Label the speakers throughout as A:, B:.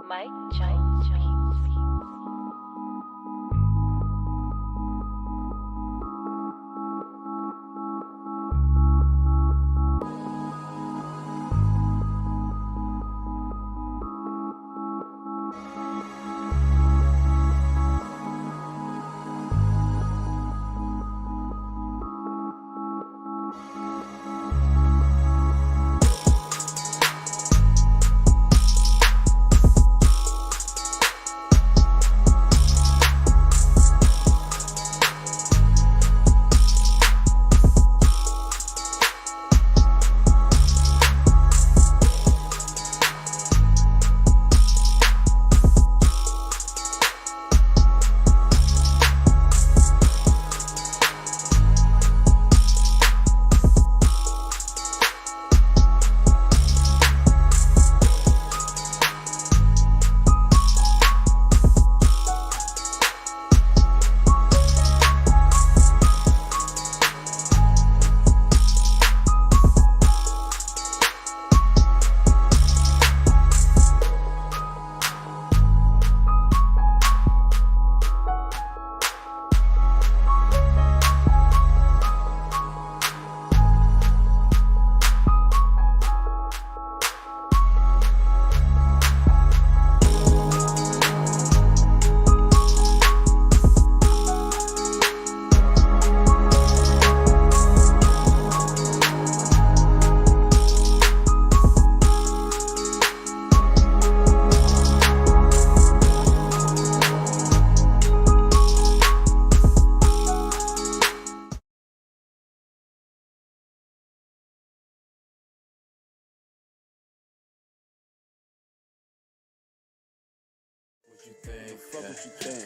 A: Mike Jones Beats.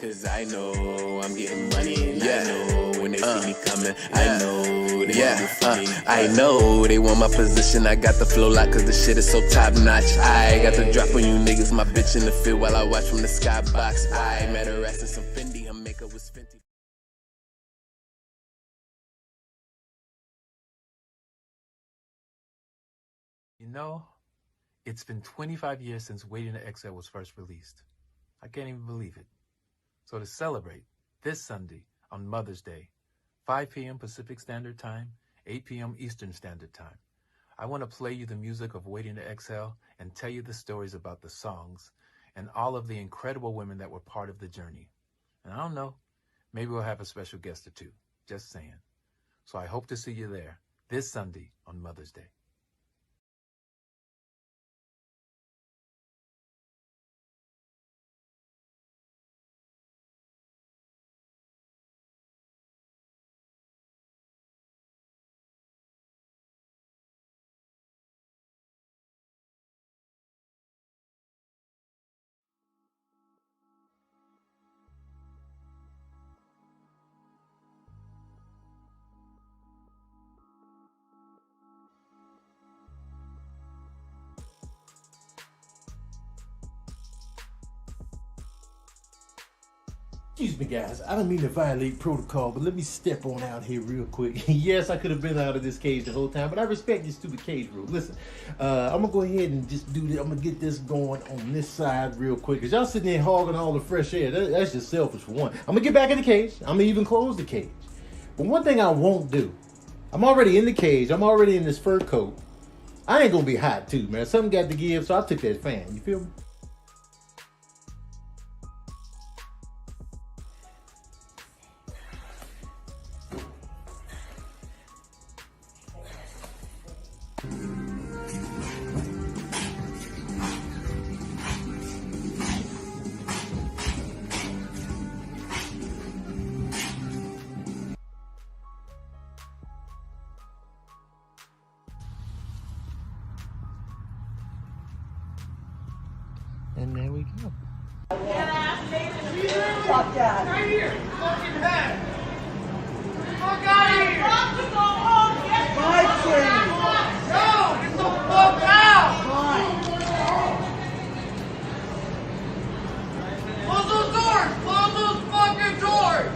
B: Cause I know I'm getting money, and I know when they see me coming, I know they want me for me. I know they want my position, I got the flow lock cause the shit is so top notch. I got the drop on you niggas, my bitch in the field while I watch from the skybox. I met her ass in some Fendi, her makeup was Fenty.
C: You know, it's been 25 years since Waiting to Exhale was first released. I can't even believe it. So to celebrate, this Sunday on Mother's Day, 5 p.m. Pacific Standard Time, 8 p.m. Eastern Standard Time, I want to play you the music of Waiting to Exhale and tell you the stories about the songs and all of the incredible women that were part of the journey. And I don't know, maybe we'll have a special guest or two, just saying. So I hope to see you there this Sunday on Mother's Day.
D: Excuse me, guys. I don't mean to violate protocol, but let me step on out here real quick. Yes, I could have been out of this cage the whole time, but I respect your stupid cage rule. Listen, I'm going to go ahead and just do this. I'm going to get this going on this side real quick, because y'all sitting there hogging all the fresh air. That's just selfish for one. I'm going to get back in the cage. I'm going to even close the cage. But one thing I won't do, I'm already in the cage. I'm already in this fur coat. I ain't going to be hot, too, man. Something got to give, so I took that fan. You feel me? And there we go.
E: Fuck that.
F: Right here. Fucking head. Fuck out of here.
E: My train.
F: No, get the fuck out. Close those doors. Close those fucking doors.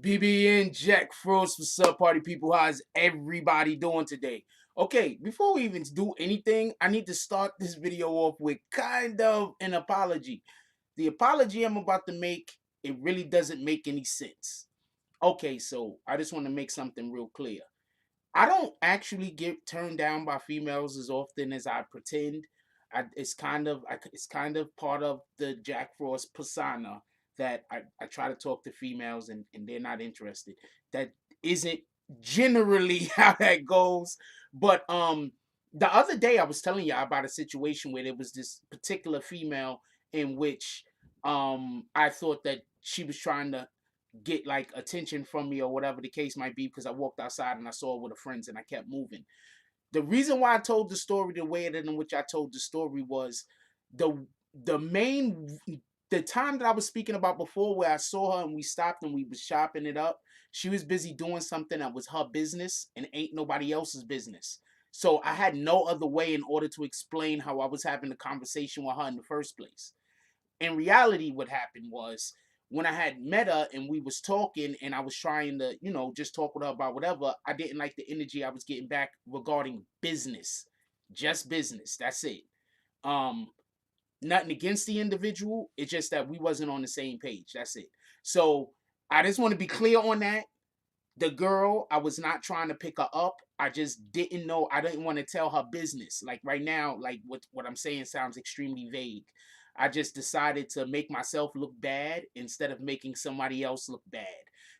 G: BBN Jack Frost, what's up, party people? How's everybody doing today? Okay, before we even do anything, I need to start this video off with kind of an apology. The apology I'm about to make, it really doesn't make any sense. Okay, so I just want to make something real clear. I don't actually get turned down by females as often as I pretend. It's kind of part of the Jack Frost persona that I try to talk to females and they're not interested. That isn't generally how that goes. But the other day I was telling you about a situation where there was this particular female in which I thought that she was trying to get like attention from me or whatever the case might be, because I walked outside and I saw her with her friends and I kept moving. The reason why I told the story the way in which I told the story was the time that I was speaking about before, where I saw her and we stopped and we was chopping it up. She was busy doing something that was her business and ain't nobody else's business. So I had no other way in order to explain how I was having a conversation with her in the first place. In reality, what happened was, when I had met her and we was talking and I was trying to, just talk with her about whatever, I didn't like the energy I was getting back regarding business. Just business. That's it. Nothing against the individual. It's just that we wasn't on the same page. That's it. So I just want to be clear on that. The girl, I was not trying to pick her up. I just didn't know. I didn't want to tell her business. Like right now, like what I'm saying sounds extremely vague. I just decided to make myself look bad instead of making somebody else look bad.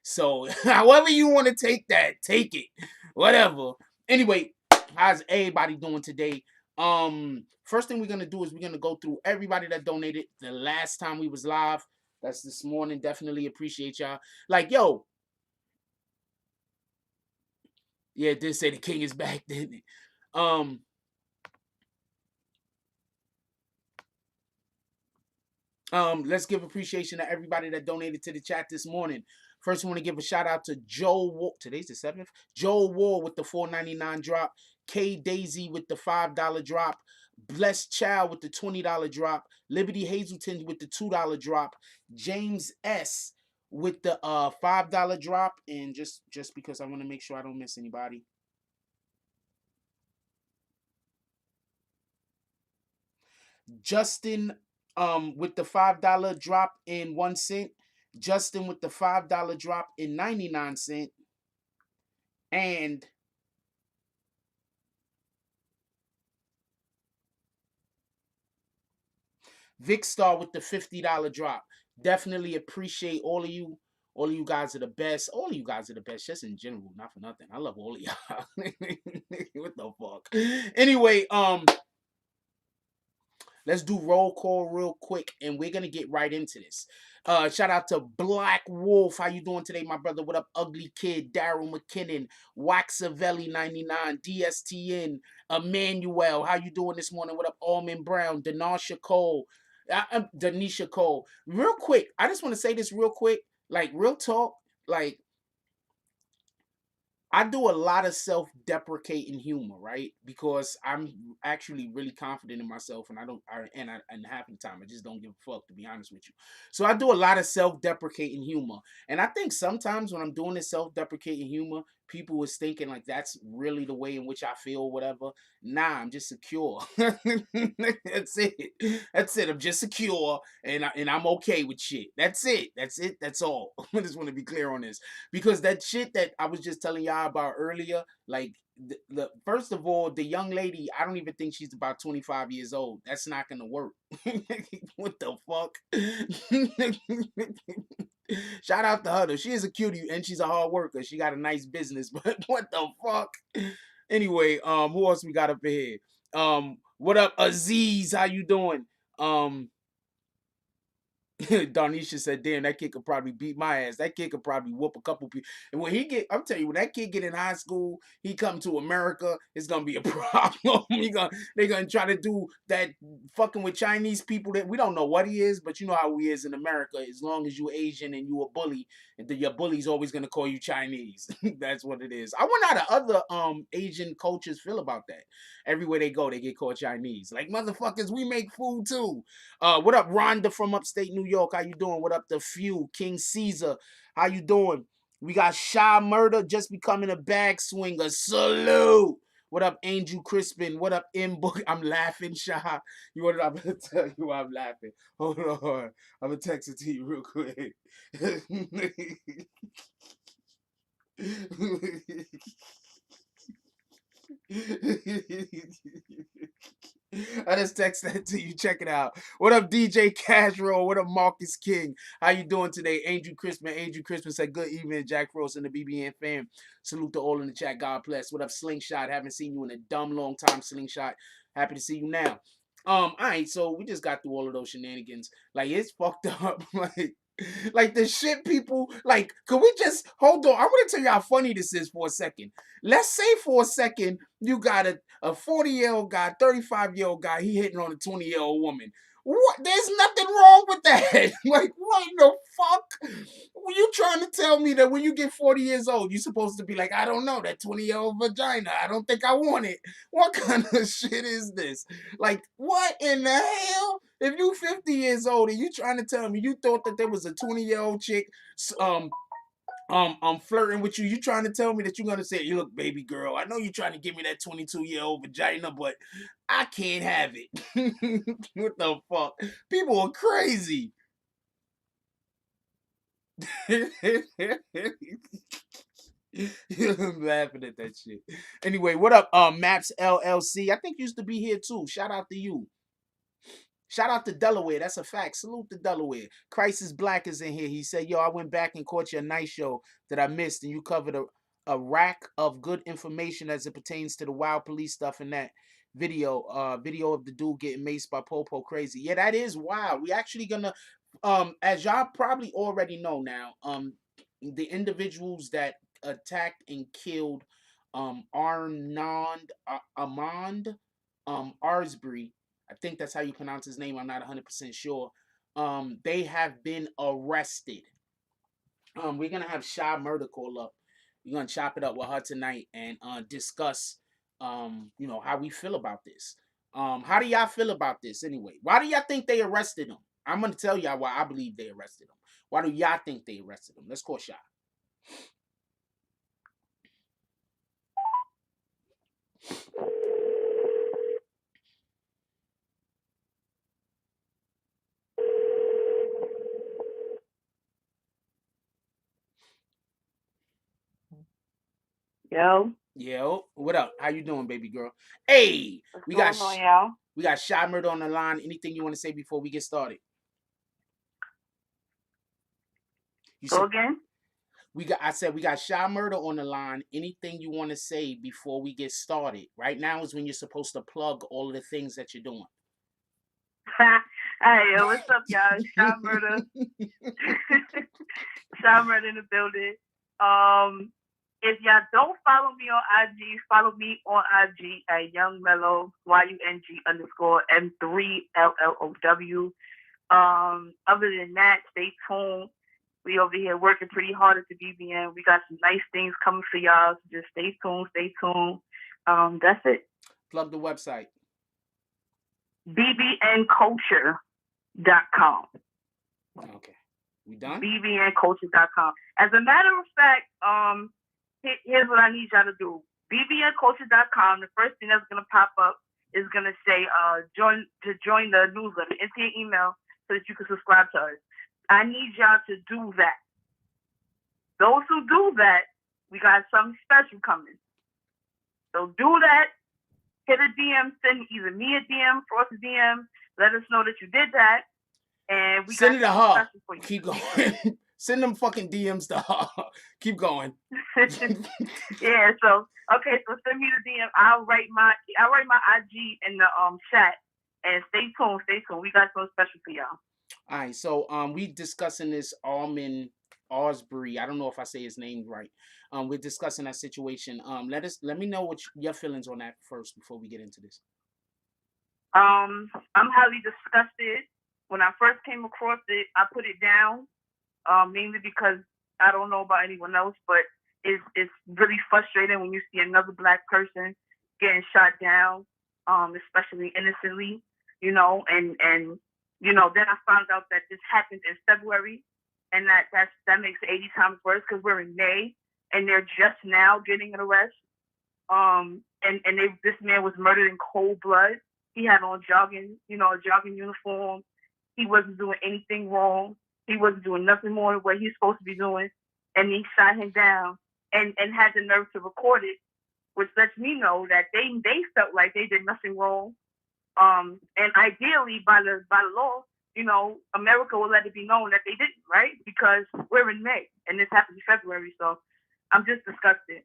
G: So however you want to take that, take it. Whatever. Anyway, how's everybody doing today? First thing we're gonna do is we're gonna go through everybody that donated the last time we was live. That's this morning. Definitely appreciate y'all. Like, yo. Yeah, it did say the king is back, didn't it? Let's give appreciation to everybody that donated to the chat this morning. First, I want to give a shout out to Joe War. Today's the 7th. Joe War with the $4.99 drop. K Daisy with the $5 drop. Blessed Child with the $20 drop. Liberty Hazelton with the $2 drop. James S with the $5 drop. And just because I want to make sure I don't miss anybody. Justin with the $5 drop in 1 cent. Justin with the $5 drop in 99 cents. And Vic Star with the $50 drop. Definitely appreciate all of you. All of you guys are the best. All of you guys are the best, just in general, not for nothing. I love all of y'all. What the fuck? Anyway, let's do roll call real quick, and we're gonna get right into this. Shout out to Black Wolf. How you doing today, my brother? What up, Ugly Kid, Daryl McKinnon, Waxavelli 99, DSTN, Emmanuel. How you doing this morning? What up, Almond Brown, Denisha Cole, Denisha Cole. Real quick, I just want to say this real quick, like real talk, like. I do a lot of self-deprecating humor, right? Because I'm actually really confident in myself, and and half the time I just don't give a fuck, to be honest with you. So I do a lot of self-deprecating humor, and I think sometimes when I'm doing this self-deprecating humor, people was thinking like that's really the way in which I feel, whatever. Nah, I'm just secure. That's it. That's it. I'm just secure, and I'm okay with shit. That's it. That's it. That's all. I just want to be clear on this, because that shit that I was just telling y'all about earlier, like the first of all, the young lady, I don't even think she's about 25 years old. That's not gonna work. What the fuck? Shout out to her though. She is a cutie and she's a hard worker. She got a nice business, but what the fuck? Anyway, who else we got up here? What up, Aziz? How you doing? Darnisha said, damn, that kid could probably beat my ass. That kid could probably whoop a couple people. And when I'm telling you, when that kid get in high school, he come to America, it's gonna be a problem. They're gonna try to do that fucking with Chinese people that we don't know what he is, but you know how he is in America. As long as you Asian and you a bully, your bully's always gonna call you Chinese. That's what it is. I wonder how the other Asian cultures feel about that. Everywhere they go, they get called Chinese. Like, motherfuckers, we make food too. What up, Rhonda from upstate New York? How you doing? What up, The Few, King Caesar? How you doing? We got Shy Murder just becoming a bag swinger. Salute. What up, Angel Crispin? What up, M Book? I'm laughing, Shy. You want? I'm gonna tell you why I'm laughing. Hold on. I'm gonna text it to you real quick. I just text that to you. Check it out. What up, DJ Cashroll? What up, Marcus King? How you doing today? Angel Crispin. Angel Crispin said, good evening, Jack Rose and the BBN fam. Salute to all in the chat. God bless. What up, Slingshot? Haven't seen you in a dumb long time, Slingshot. Happy to see you now. All right, so we just got through all of those shenanigans. Like, it's fucked up. Like the shit people, like, could we just hold on? I want to tell you how funny this is for a second. Let's say for a second you got a 40-year-old guy, 35-year-old guy, he hitting on a 20-year-old woman. What? There's nothing wrong with that. Like, what the fuck? Were you trying to tell me that when you get 40 years old, you're supposed to be like, I don't know, that 20-year-old vagina, I don't think I want it. What kind of shit is this? Like, what in the hell? If you 50 years old and you trying to tell me you thought that there was a 20-year-old chick flirting with you, you trying to tell me that you're gonna say, you look, baby girl, I know you're trying to give me that 22-year-old vagina, but I can't have it. What the fuck? People are crazy. I'm laughing at that shit. Anyway, what up, Maps LLC? I think you used to be here too. Shout out to you. Shout out to Delaware. That's a fact. Salute to Delaware. Crisis Black is in here. He said, yo, I went back and caught your night show that I missed, and you covered a rack of good information as it pertains to the wild police stuff in that video. Video of the dude getting maced by Popo. Crazy. Yeah, that is wild. We actually gonna, as y'all probably already know now, the individuals that attacked and killed Ahmaud Arbery, I think that's how you pronounce his name. I'm not 100% sure. They have been arrested. We're gonna have Shy Murder call up. We're gonna chop it up with her tonight and discuss, you know, how we feel about this. How do y'all feel about this anyway? Why do y'all think they arrested him? I'm gonna tell y'all why I believe they arrested him. Why do y'all think they arrested him? Let's call Shy. Yo, what up? How you doing, baby girl? Hey, we got Shy Murder on the line. Anything you want to say before we get started?
H: Go again?
G: I said we got Shy Murder on the line. Anything you want to say before we get started? Right now is when you're supposed to plug all of the things that you're doing.
H: Hey, yo, what's up, y'all? Shy Murder. Shy Murder in the building. If y'all don't follow me on IG, follow me on IG at Young Mellow, YUNG_M3LLOW. Other than that, stay tuned. We over here working pretty hard at the BBN. We got some nice things coming for y'all. So just stay tuned, stay tuned. That's it.
G: Plug the website.
H: BBNculture.com.
G: Okay. We done?
H: BBNculture.com. As a matter of fact, here's what I need y'all to do. BBNculture.com, the first thing that's going to pop up is going to say join the newsletter. Enter your email so that you can subscribe to us. I need y'all to do that. Those who do that, we got something special coming. So do that. Hit a DM, send either me a DM, Frost a DM. Let us know that you did that. And we
G: send it to her.
H: For you.
G: Keep going. Send them fucking DMs to her. Keep going.
H: Yeah, so send me the DM. I'll write my IG in the chat. And stay tuned. We got something special for y'all.
G: All right, so we discussing this Ahmaud Arbery. I don't know if I say his name right. We're discussing that situation. Let me know what your feelings on that first before we get into this.
H: I'm highly disgusted. When I first came across it, I put it down, mainly because I don't know about anyone else, but it's really frustrating when you see another Black person getting shot down, especially innocently, you know, and you know, then I found out that this happened in February, and that makes it 80 times worse because we're in May and they're just now getting an arrest. This man was murdered in cold blood. He had on a jogging uniform. He wasn't doing anything wrong. He wasn't doing nothing more than what he's supposed to be doing. And he shot him down and had the nerve to record it, which lets me know that they felt like they did nothing wrong. And ideally, by the law, America will let it be known that they didn't, right? Because we're in May and this happened in February. So I'm just disgusted.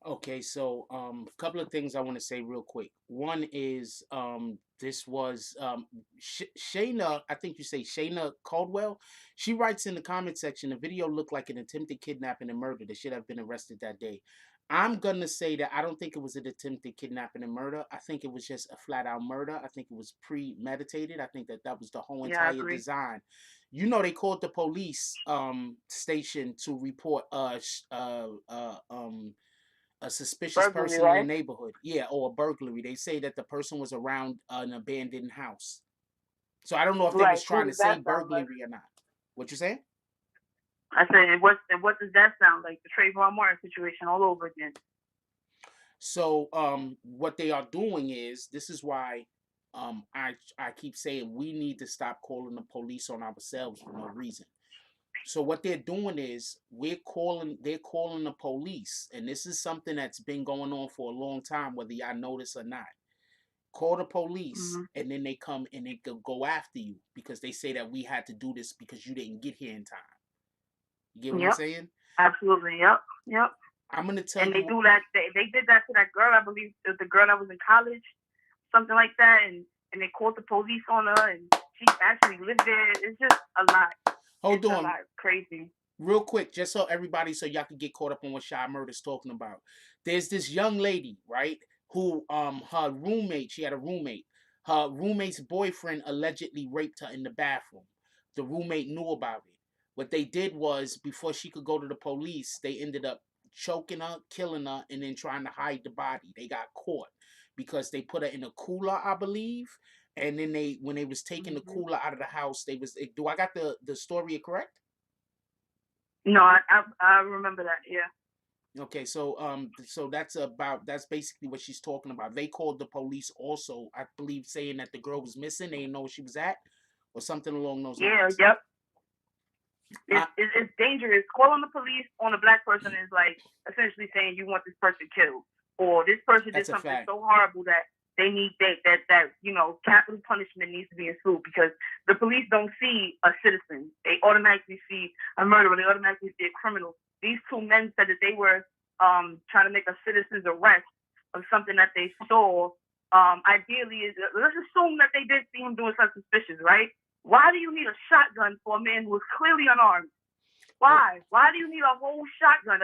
G: Okay, so a couple of things I want to say real quick. One is this was Shayna, I think you say Shayna Caldwell. She writes in the comment section, the video looked like an attempted kidnapping and murder. They should have been arrested that day. I'm going to say that I don't think it was an attempted kidnapping and murder. I think it was just a flat out murder. I think it was premeditated. I think that was the whole entire design. They called the police station to report a suspicious person in the neighborhood. Yeah, or a burglary. They say that the person was around an abandoned house. So I don't know if they was trying to say burglary or not. What you saying?
H: I said, what does that sound like? The Trayvon Martin situation all over again.
G: So what they are doing is, this is why I keep saying we need to stop calling the police on ourselves for no reason. So what they're doing is they're calling the police, and this is something that's been going on for a long time, whether y'all notice or not. Call the police, and then they come and they go after you because they say that we had to do this because you didn't get here in time. You get what I'm saying?
H: Absolutely. Yep. I'm gonna tell you. And they do that. They did that to that girl. I believe the girl that was in college, something like that, and they called the police on her, and she actually lived there. It's just a lot.
G: Hold on.
H: Crazy.
G: Real quick, just so y'all can get caught up on what Shy Murder's talking about. There's this young lady, right, who her roommate, she had a roommate. Her roommate's boyfriend allegedly raped her in the bathroom. The roommate knew about it. What they did was, before she could go to the police, they ended up choking her, killing her, and then trying to hide the body. They got caught because they put her in a cooler, I believe. And then when they was taking the cooler out of the house, do I got the story correct?
H: No, I remember that, yeah.
G: Okay, so that's basically what she's talking about. They called the police also, I believe, saying that the girl was missing. They didn't know where she was at, or something along those lines.
H: Yeah, yep. It's dangerous. Calling the police on a black person is like essentially saying you want this person killed, or this person did something so horrible that they need that capital punishment needs to be ensued, because the police don't see a citizen. They automatically see a murderer. They automatically see a criminal. These two men said that they were trying to make a citizen's arrest of something that they saw. Ideally, let's assume that they did see him doing something suspicious, right? Why do you need a shotgun for a man who is clearly unarmed? Why? Why do you need a whole shotgun?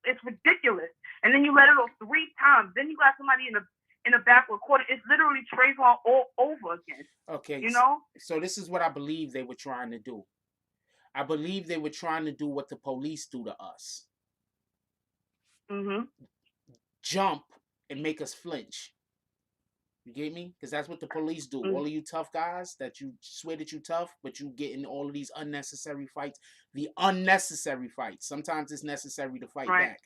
H: It's ridiculous. And then you let it off 3 times. Then you got somebody in the back recording. It's literally Trayvon all over again.
G: Okay. So this is what I believe they were trying to do. I believe they were trying to do what the police do to us. Jump and make us flinch. You get me? Because that's what the police do. All of you tough guys that you swear that you tough, but you get in all of these unnecessary fights. The unnecessary fights. Sometimes it's necessary to fight back.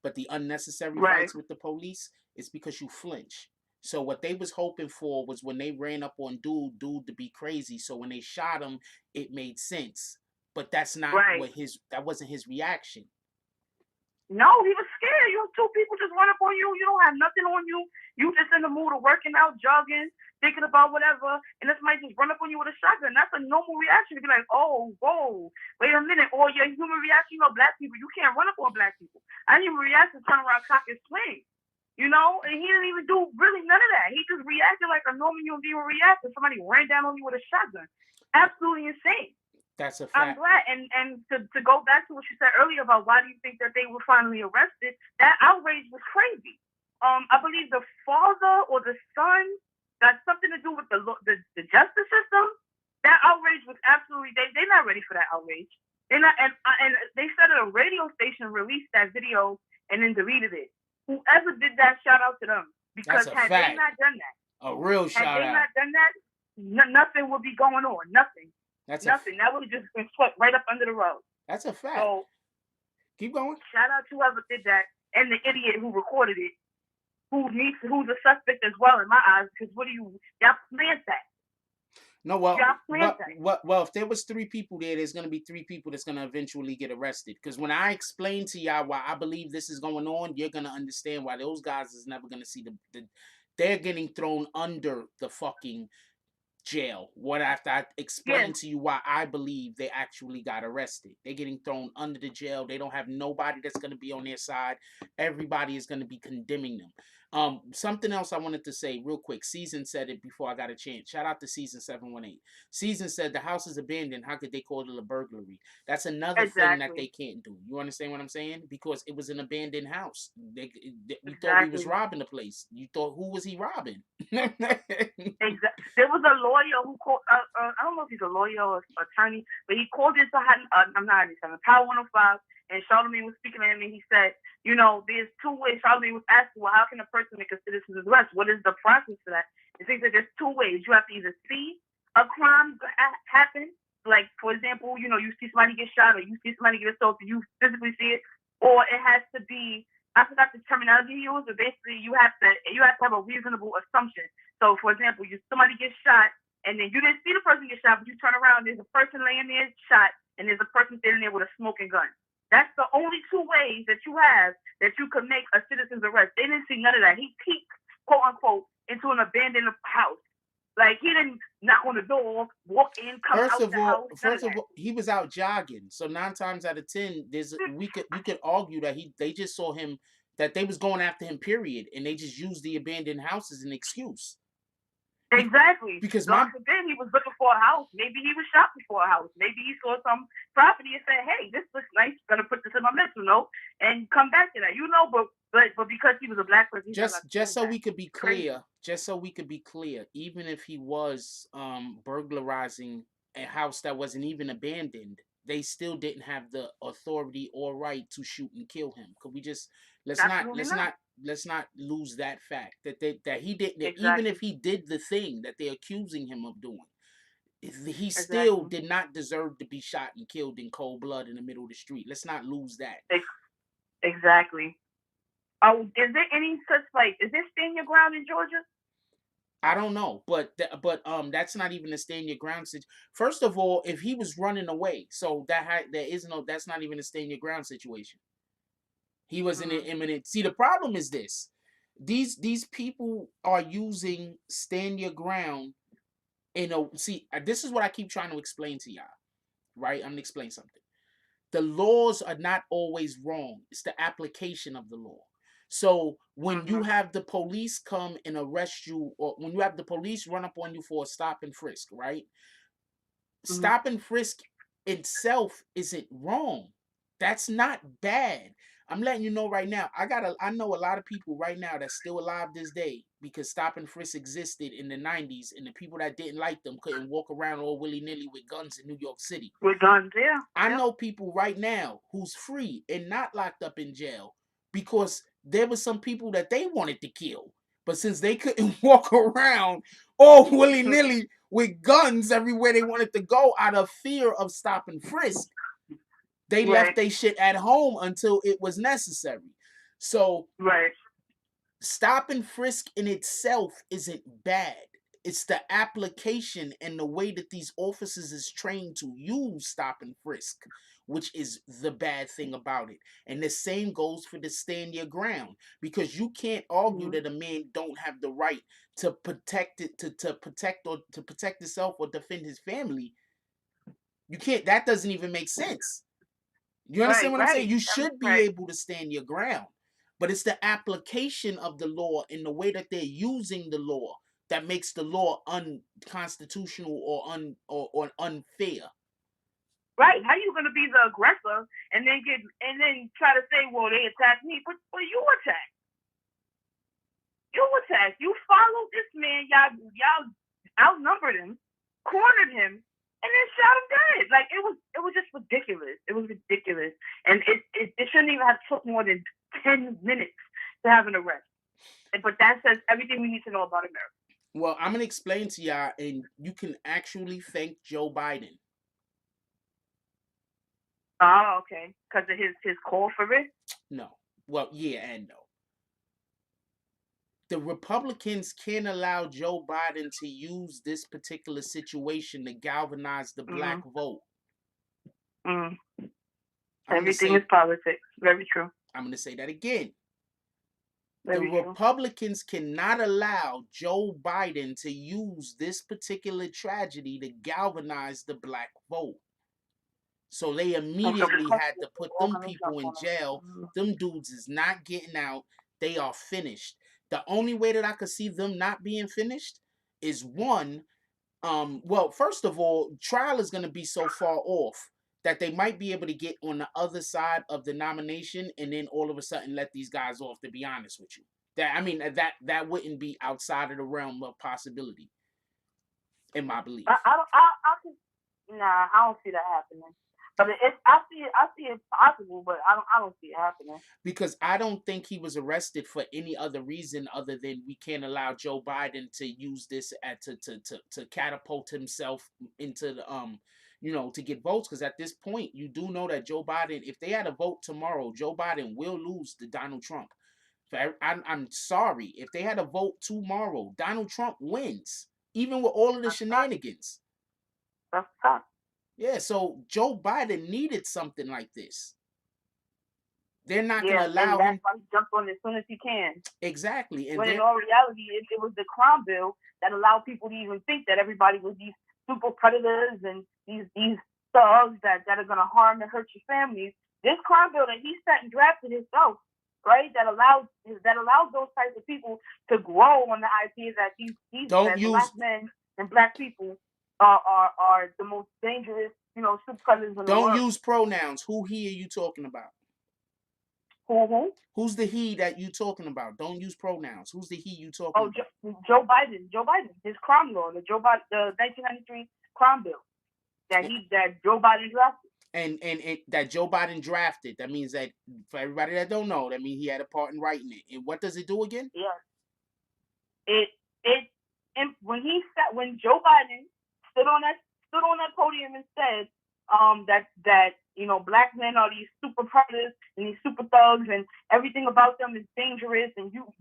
G: But the unnecessary fights with the police is because you flinch. So what they was hoping for was when they ran up on dude to be crazy. So when they shot him, it made sense. But that's not that wasn't his reaction.
H: No, he was scared. You 2 people just run up on you. You don't have nothing on you. You just in the mood of working out, jogging, thinking about whatever, and this might just run up on you with a shotgun. That's a normal reaction to be like, oh, whoa, wait a minute. Or your human reaction, black people, you can't run up on black people. I didn't even react to turn around, cock his swing. And he didn't even do really none of that. He just reacted like a normal human being would react if somebody ran down on you with a shotgun. Absolutely insane.
G: That's a fact.
H: I'm glad. And to go back to what you said earlier about why do you think that they were finally arrested, that outrage was crazy. I believe the father or the son got something to do with the justice system. That outrage was absolutely, they're not ready for that outrage. They're not, and they said that a radio station released that video and then deleted it. Whoever did that, shout out to them. Because had they not done that,
G: a real shout out.
H: Had they not done that, nothing would be going on. Nothing.
G: That's
H: Nothing. That would have just been swept right up under the rug.
G: That's a fact.
H: So
G: keep going.
H: shout out to whoever did that and the idiot who recorded it, who's a suspect as well in my eyes. Because y'all planned that.
G: No, well,
H: Y'all planned that.
G: well, if there was 3 people there, there's gonna be 3 people that's gonna eventually get arrested. Because when I explain to y'all why I believe this is going on, you're gonna understand why those guys is never gonna see they're getting thrown under the fucking jail. What after I explain to you why I believe they actually got arrested. They're getting thrown under the jail. They don't have nobody that's going to be on their side. Everybody is going to be condemning them. Something else I wanted to say real quick. Season said it before I got a chance. Shout out to Season 718. Season said the house is abandoned. How could they call it a burglary? That's another thing that they can't do. You understand what I'm saying? Because it was an abandoned house. We thought we was robbing the place. You thought, who was he robbing?
H: Exactly. There was a lawyer who called. I don't know if he's a lawyer or attorney, but he called into I'm not Power 105, and Charlamagne was speaking to him, and he said, there's 2 ways. Charlamagne was asking, well, how can a person make a citizen's arrest? What is the process for that? And he said there's 2 ways. You have to either see a crime happen, like for example, you see somebody get shot or you see somebody get assaulted, you physically see it, or it has to be. I forgot the terminology he used, but basically you have to have a reasonable assumption. So, for example, somebody gets shot, and then you didn't see the person get shot, but you turn around, there's a person laying there shot, and there's a person standing there with a smoking gun. That's the only 2 ways that you have that you could make a citizen's arrest. They didn't see none of that. He peeked, quote unquote, into an abandoned house. Like, he didn't knock on the door, walk in, come out the house.
G: First of all, he was out jogging. So 9 times out of 10, we could argue that they just saw him, that they was going after him, period, and they just used the abandoned house as an excuse.
H: Exactly.
G: Because
H: God forbid he was looking for a house. Maybe he was shopping for a house. Maybe he saw some property and said, "Hey, this looks nice. Gonna put this in my mental note and come back to that." But because he was a black person,
G: just so we could be clear, even if he was burglarizing a house that wasn't even abandoned, they still didn't have the authority or right to shoot and kill him. Could we just let's not lose that fact that he didn't. Exactly. Even if he did the thing that they're accusing him of doing, he still did not deserve to be shot and killed in cold blood in the middle of the street. Let's not lose that.
H: Exactly. Oh, is there any such is there stand your ground in Georgia?
G: I don't know, but that's not even a stand your ground situation. First of all, if he was running away, so that's not even a stand your ground situation. He was in an imminent. See, the problem is this: these people are using stand your ground. This is what I keep trying to explain to y'all. Right? I'm gonna explain something. The laws are not always wrong. It's the application of the law. So when you have the police come and arrest you, or when you have the police run up on you for a stop and frisk, right? Stop and frisk itself isn't wrong. That's not bad. I'm letting you know right now. I know a lot of people right now that's still alive this day because stop and frisk existed in the 90s, and the people that didn't like them couldn't walk around all willy-nilly with guns in New York City.
H: With guns, yeah.
G: I know people right now who's free and not locked up in jail because there were some people that they wanted to kill. But since they couldn't walk around all willy-nilly with guns everywhere they wanted to go out of fear of stop and frisk, they left their shit at home until it was necessary. So stop and frisk in itself isn't bad. It's the application and the way that these officers is trained to use stop and frisk, which is the bad thing about it. And the same goes for the stand your ground, because you can't argue that a man don't have the right to protect it, to protect himself or defend his family. You can't. That doesn't even make sense. You understand what I'm saying? You should be able to stand your ground, but it's the application of the law and the way that they're using the law that makes the law unconstitutional or unfair.
H: Right? How you gonna be the aggressor and then try to say, well, they attacked me, but you attacked. You attacked. You followed this man. Y'all outnumbered him, cornered him, and then shot him dead. Like it was just ridiculous. It was ridiculous, and it shouldn't even have took more than 10 minutes to have an arrest. But that says everything we need to know about America.
G: Well, I'm gonna explain to y'all, and you can actually thank Joe Biden
H: Oh, okay. Because of his call for it?
G: No. Well, yeah and no. The Republicans can't allow Joe Biden to use this particular situation to galvanize the black vote.
H: Everything is politics. Very true.
G: I'm going to say that again.
H: Very
G: the
H: true.
G: Republicans cannot allow Joe Biden to use this particular tragedy to galvanize the black vote. So they immediately had to put them people in jail. Them dudes is not getting out. They are finished. The only way that I could see them not being finished is one, well, first of all, trial is going to be so far off that they might be able to get on the other side of the nomination and then all of a sudden let these guys off, to be honest with you. That wouldn't be outside of the realm of possibility, in my belief.
H: I don't see that happening. But I see it possible, but I don't see it happening.
G: Because I don't think he was arrested for any other reason other than we can't allow Joe Biden to use this to catapult himself into the to get votes. Because at this point, you do know that Joe Biden, if they had a vote tomorrow, Joe Biden will lose to Donald Trump. I'm sorry, if they had a vote tomorrow, Donald Trump wins, even with all of the shenanigans.
H: That's tough.
G: Yeah, so Joe Biden needed something like this. They're not going to allow him.
H: That's why he jumped on as soon as he can.
G: Exactly. And
H: when in all reality, it was the crime bill that allowed people to even think that everybody was these super predators and these thugs that are going to harm and hurt your families. This crime bill that he sat and drafted himself, right, that allows those types of people to grow on the idea that these black men and black people are the most dangerous, super predators in the world.
G: Don't use pronouns. Who he are you talking about?
H: Who?
G: Who's the he that you talking about? Don't use pronouns. Who's the he you talking about?
H: Joe Biden. Joe Biden. His crime law, the 1993 crime bill that Joe Biden drafted.
G: And that Joe Biden drafted. That means that, for everybody that don't know, that means he had a part in writing it. And what does it do again?
H: Yeah. When Joe Biden stood on that podium and said that black men are these super predators and these super thugs and everything about them is dangerous and you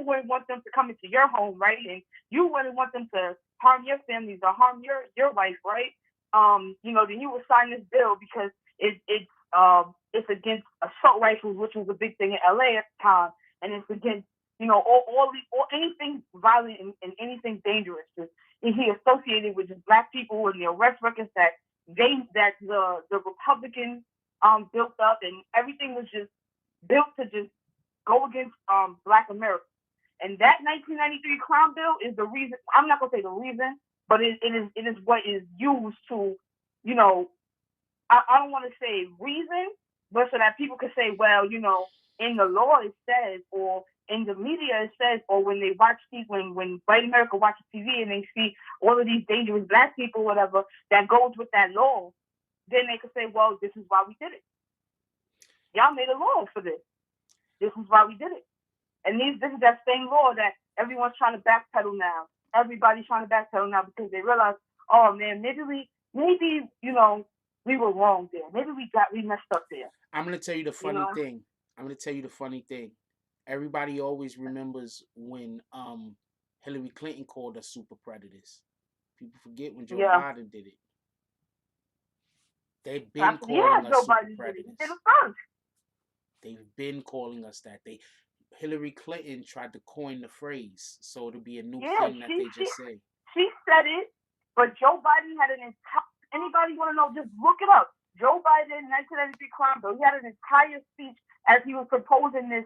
H: wouldn't want them to come into your home, right? And you wouldn't want them to harm your families or harm your wife, right? Then you would sign this bill because it's against assault rifles, which was a big thing in LA at the time, and it's against all anything violent and anything dangerous. And he associated with just black people and the arrest records that the Republicans built up, and everything was just built to just go against Black America. And that 1993 crime bill is the reason. I'm not gonna say the reason, but it is what is used to, I don't want to say reason, but so that people can say, well, in the law it says, or in the media it says, or when they watch when white America watches TV and they see all of these dangerous black people, whatever, that goes with that law, then they can say, well, this is why we did it. Y'all made a law for this. This is why we did it. And this is that same law that everyone's trying to backpedal now. Everybody's trying to backpedal now because they realize, oh man, maybe we were wrong there. Maybe we messed up there.
G: I'm gonna tell you the funny thing. Everybody always remembers when Hillary Clinton called us super predators. People forget when Joe Biden did it. They've been calling us super predators.
H: He did it first.
G: They've been calling us that. Hillary Clinton tried to coin the phrase, so it'll be a new thing that they just say.
H: She said it, but Joe Biden had an entire. Anybody want to know? Just look it up. Joe Biden, 1993 crime bill. He had an entire speech as he was proposing this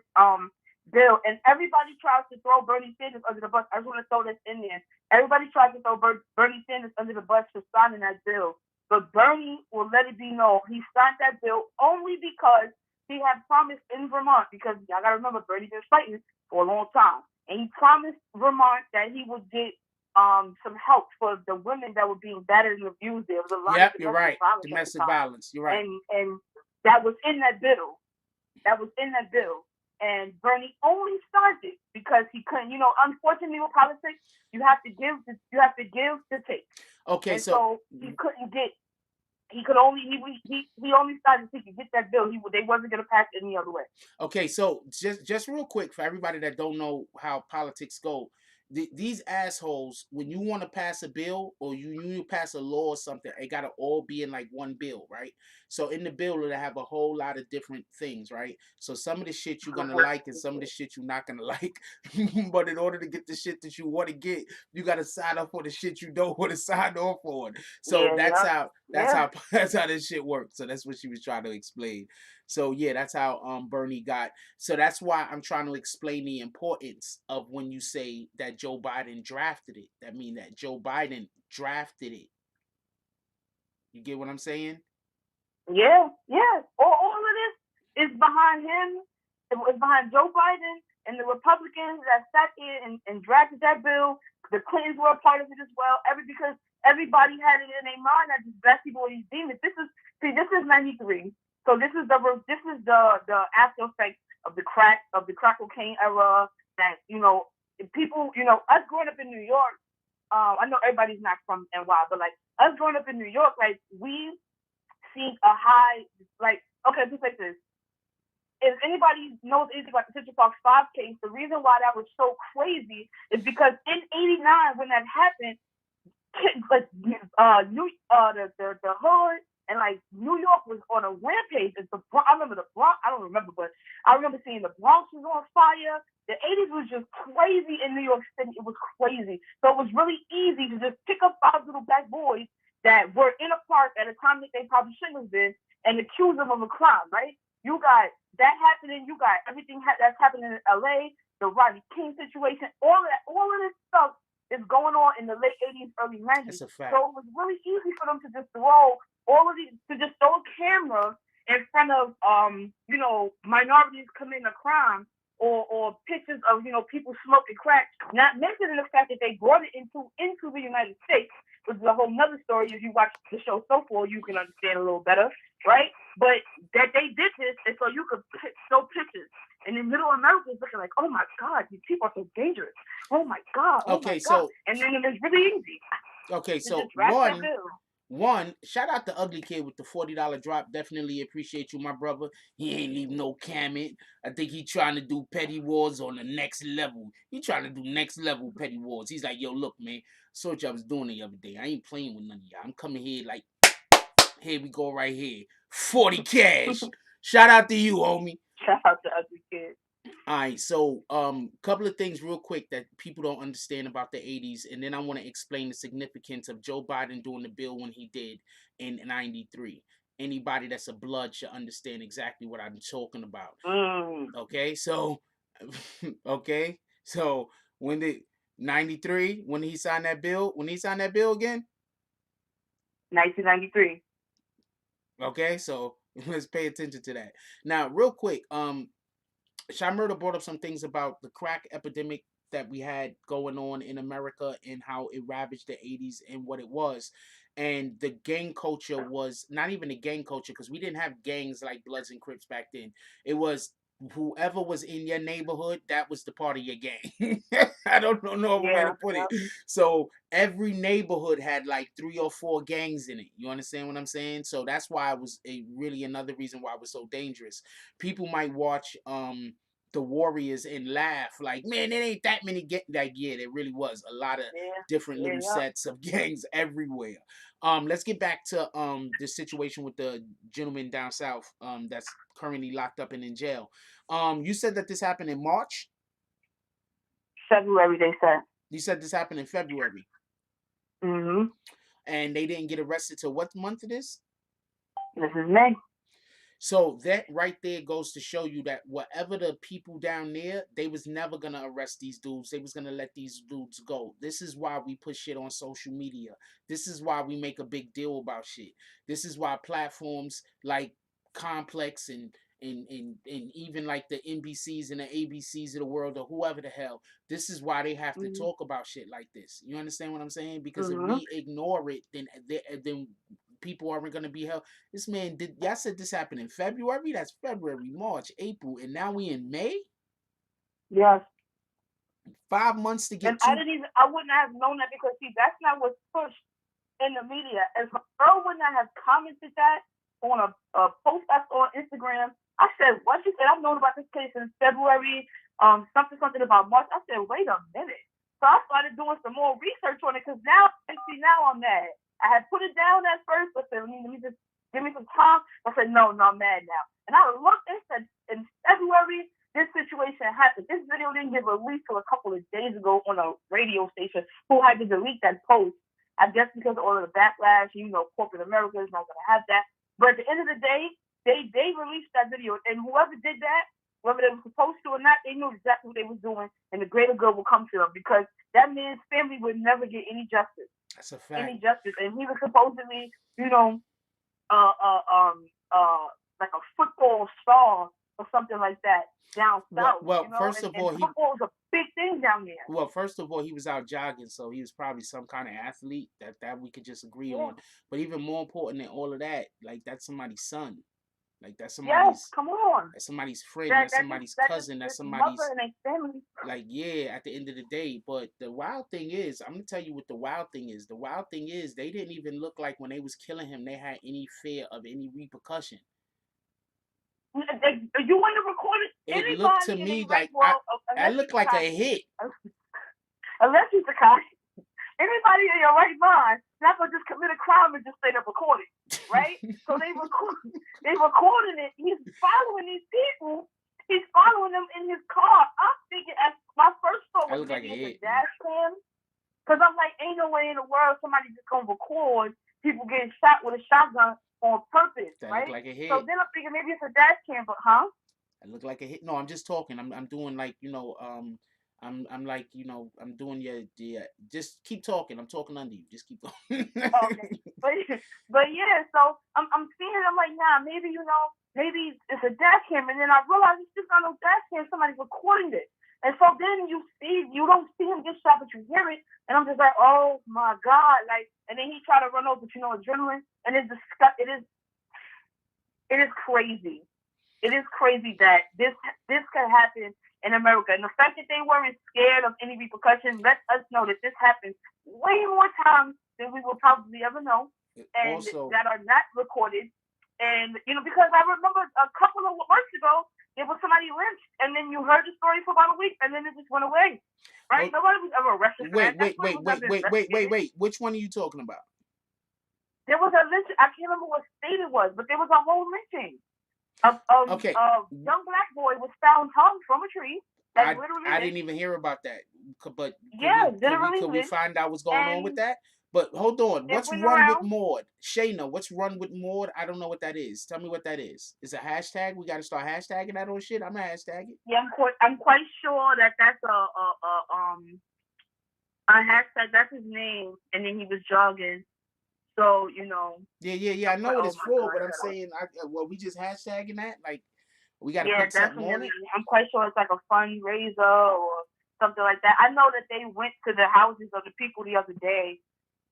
H: bill, and everybody tries to throw Bernie Sanders under the bus. I just want to throw this in there. Everybody tries to throw Bernie Sanders under the bus for signing that bill, but Bernie will let it be known he signed that bill only because he had promised in Vermont, because y'all gotta remember Bernie's been fighting for a long time, and he promised Vermont that he would get some help for the women that were being battered and abused. There was a lot of
G: you're right. Domestic violence. You're right.
H: And that was in that bill. And Bernie only signed it because he couldn't. Unfortunately, with politics, you have to give to take.
G: Okay,
H: and so he couldn't get he could only he only decided if he could get that bill. They wasn't gonna pass it any other way.
G: Okay, so just real quick for everybody that don't know how politics go, these assholes, when you want to pass a bill or you pass a law or something, it gotta all be in like one bill, right? So in the bill it'll have a whole lot of different things, right? So some of the shit you're gonna like and some of the shit you're not gonna like. But in order to get the shit that you want to get, you gotta sign up for the shit you don't want to sign off on. So
H: Yeah,
G: that's
H: yeah.
G: how that's how this shit works. So that's what she was trying to explain. So yeah, that's how Bernie got. So that's why I'm trying to explain the importance of when you say that Joe Biden drafted it. That means that Joe Biden drafted it. You get what I'm saying?
H: Yeah, yeah. All of this is behind him. It was behind Joe Biden and the Republicans that sat in and drafted that bill. The Clintons were a part of it as well. Because everybody had it in their mind that these black people are these demons. This is '93. So this is the after effect of the crack cocaine era. That people us growing up in New York. I know everybody's not from NY, but like us growing up in New York, like we see a high, like, okay, just like this. If anybody knows anything about the Central Park 5 case, the reason why that was so crazy is because in '89, when that happened, like the hood and like New York was on a rampage. I remember the Bronx. I don't remember, but I remember seeing the Bronx was on fire. The '80s was just crazy in New York City. It was crazy. So it was really easy to just pick up 5 little black boys that were in a park at a time that they probably shouldn't have been and accuse them of a crime, right? You got that happening. You got everything that's happening in LA, the Rodney King situation, all of this stuff is going on in the late '80s, early '90s.
G: That's a fact.
H: So it was really easy for them to just throw a camera in front of minorities committing a crime or pictures of people smoking crack. Not mentioning the fact that they brought it into the United States, which is a whole nother story. If you watch the show so far, you can understand a little better, right? But that they did this, and so you could show pictures. And in Middle America, it's looking like, oh my God, these people are so dangerous. Oh my God. Oh
G: Okay,
H: my
G: so-
H: God. And then it was really easy.
G: Okay,
H: to
G: so
H: just wrap that bill.
G: one, shout out to Ugly Kid with the $40 drop. Definitely appreciate you, my brother. He ain't leave no comment. I think he trying to do petty wars on the next level. He trying to do next level petty wars. He's like, yo, look, man, I saw what y'all was doing the other day. I ain't playing with none of y'all. I'm coming here like, here we go right here. 40 cash. Shout out to you, homie.
H: Shout out to Ugly Kid.
G: All right, so couple of things real quick that people don't understand about the '80s, and then I want to explain the significance of Joe Biden doing the bill when he did in '93. Anybody that's a blood should understand exactly what I'm talking about. Okay, so when the '93 when he signed that bill again,
H: 1993.
G: Okay, so let's pay attention to that. Now, real quick, Shy Murder brought up some things about the crack epidemic that we had going on in America and how it ravaged the '80s and what it was. And the gang culture was not even a gang culture because we didn't have gangs like Bloods and Crips back then. It was whoever was in your neighborhood, that was the part of your gang. I don't know a way to put it. So every neighborhood had like 3 or 4 gangs in it. You understand what I'm saying? So that's why it was really another reason why it was so dangerous. People might watch the Warriors and laugh like, man, it ain't that many gangs. Like, yeah, there really was a lot of different little sets of gangs everywhere. Let's get back to the situation with the gentleman down south that's currently locked up and in jail. You said that this happened in March?
H: February, they said.
G: You said this happened in February.
H: Mm-hmm.
G: And they didn't get arrested till what month it is?
H: This is May.
G: So that right there goes to show you that whatever the people down there, they was never going to arrest these dudes. They was going to let these dudes go. This is why we put shit on social media. This is why we make a big deal about shit. This is why platforms like Complex and even like the NBCs and the ABCs of the world or whoever the hell, this is why they have to talk about shit like this. You understand what I'm saying? Because if we ignore it, then people aren't going to be held. This man did. Y'all said this happened in February. That's February, March, April, and now we in May.
H: Yes.
G: 5 months to get.
H: And I wouldn't have known that because see, that's not what's pushed in the media. If a girl would not have commented that on a post I saw on Instagram, I said, what? She said, I've known about this case since February, something about March. I said, wait a minute. So I started doing some more research on it because now I'm mad. I had put it down at first, but said, let me just give me some time. I said, no, I'm mad now. And I looked and said, in February, this situation happened. This video didn't get released till a couple of days ago on a radio station who had to delete that post. I guess because of all of the backlash, corporate America is not going to have that. But at the end of the day, they released that video. And whoever did that, whether they were supposed to or not, they knew exactly what they was doing, and the greater good will come to them because that man's family would never get any justice.
G: That's a fact.
H: Any justice, and he was supposedly, like a football star or something like that down south.
G: Well, first of all,
H: football was a big thing down there.
G: Well, first of all, he was out jogging, so he was probably some kind of athlete that we could just agree on. But even more important than all of that, like that's somebody's son. Like that's somebody's,
H: come on.
G: That's somebody's friend, that's somebody's cousin, that's somebody's
H: mother and family.
G: Like, yeah, at the end of the day. But the wild thing is, I'm gonna tell you what the wild thing is. The wild thing is they didn't even look like when they was killing him, they had any fear of any repercussion.
H: You want to record it?
G: It looked to me like I looked like a hit.
H: Unless he's a cop. Anybody in your right mind not gonna just commit a crime and just stay there recording, right? So they recording it. He's following these people. He's following them in his car. I'm thinking, as my first thought was maybe it's a dash cam, because I'm like, ain't no way in the world somebody just gonna record people getting shot with a shotgun on purpose,
G: that
H: right?
G: Looked like a hit.
H: So then I'm thinking maybe it's a dash cam, but
G: It looked like a hit. No, I'm just talking. I'm doing like I'm like, I'm doing your just keep talking. I'm talking under you. Just keep going.
H: Okay. But yeah, so I'm seeing it, I'm like, nah, maybe it's a dash cam, and then I realized it's just not no dash cam, somebody's recording it. And so then you don't see him get shot, but you hear it, and I'm just like, oh my God, like, and then he tried to run over, adrenaline, and it is crazy. It is crazy that this could happen in America. And the fact that they weren't scared of any repercussions lets us know that this happens way more times than we will probably ever know, and also, that are not recorded. And, because I remember a couple of months ago, there was somebody lynched, and then you heard the story for about a week, and then it just went away. Right? Nobody was ever arrested for that.
G: Wait. Which one are you talking about?
H: There was a lynch. I can't remember what state it was, but there was a whole lynching. A young black boy was found hung from a tree.
G: I didn't even hear about that. But could we find out what's going on with that? But hold on. What's Run with Maud? Shayna, what's Run with Maud? I don't know what that is. Tell me what that is. Is a hashtag? We got to start hashtagging that or shit? I'm going to hashtag it.
H: Yeah, I'm quite sure that that's a hashtag. That's his name. And then he was jogging. So,
G: Yeah. I know what it's for, but I'm saying, we just hashtagging that? Like, we got to put something on it?
H: I'm quite sure it's like a fundraiser or something like that. I know that they went to the houses of the people the other day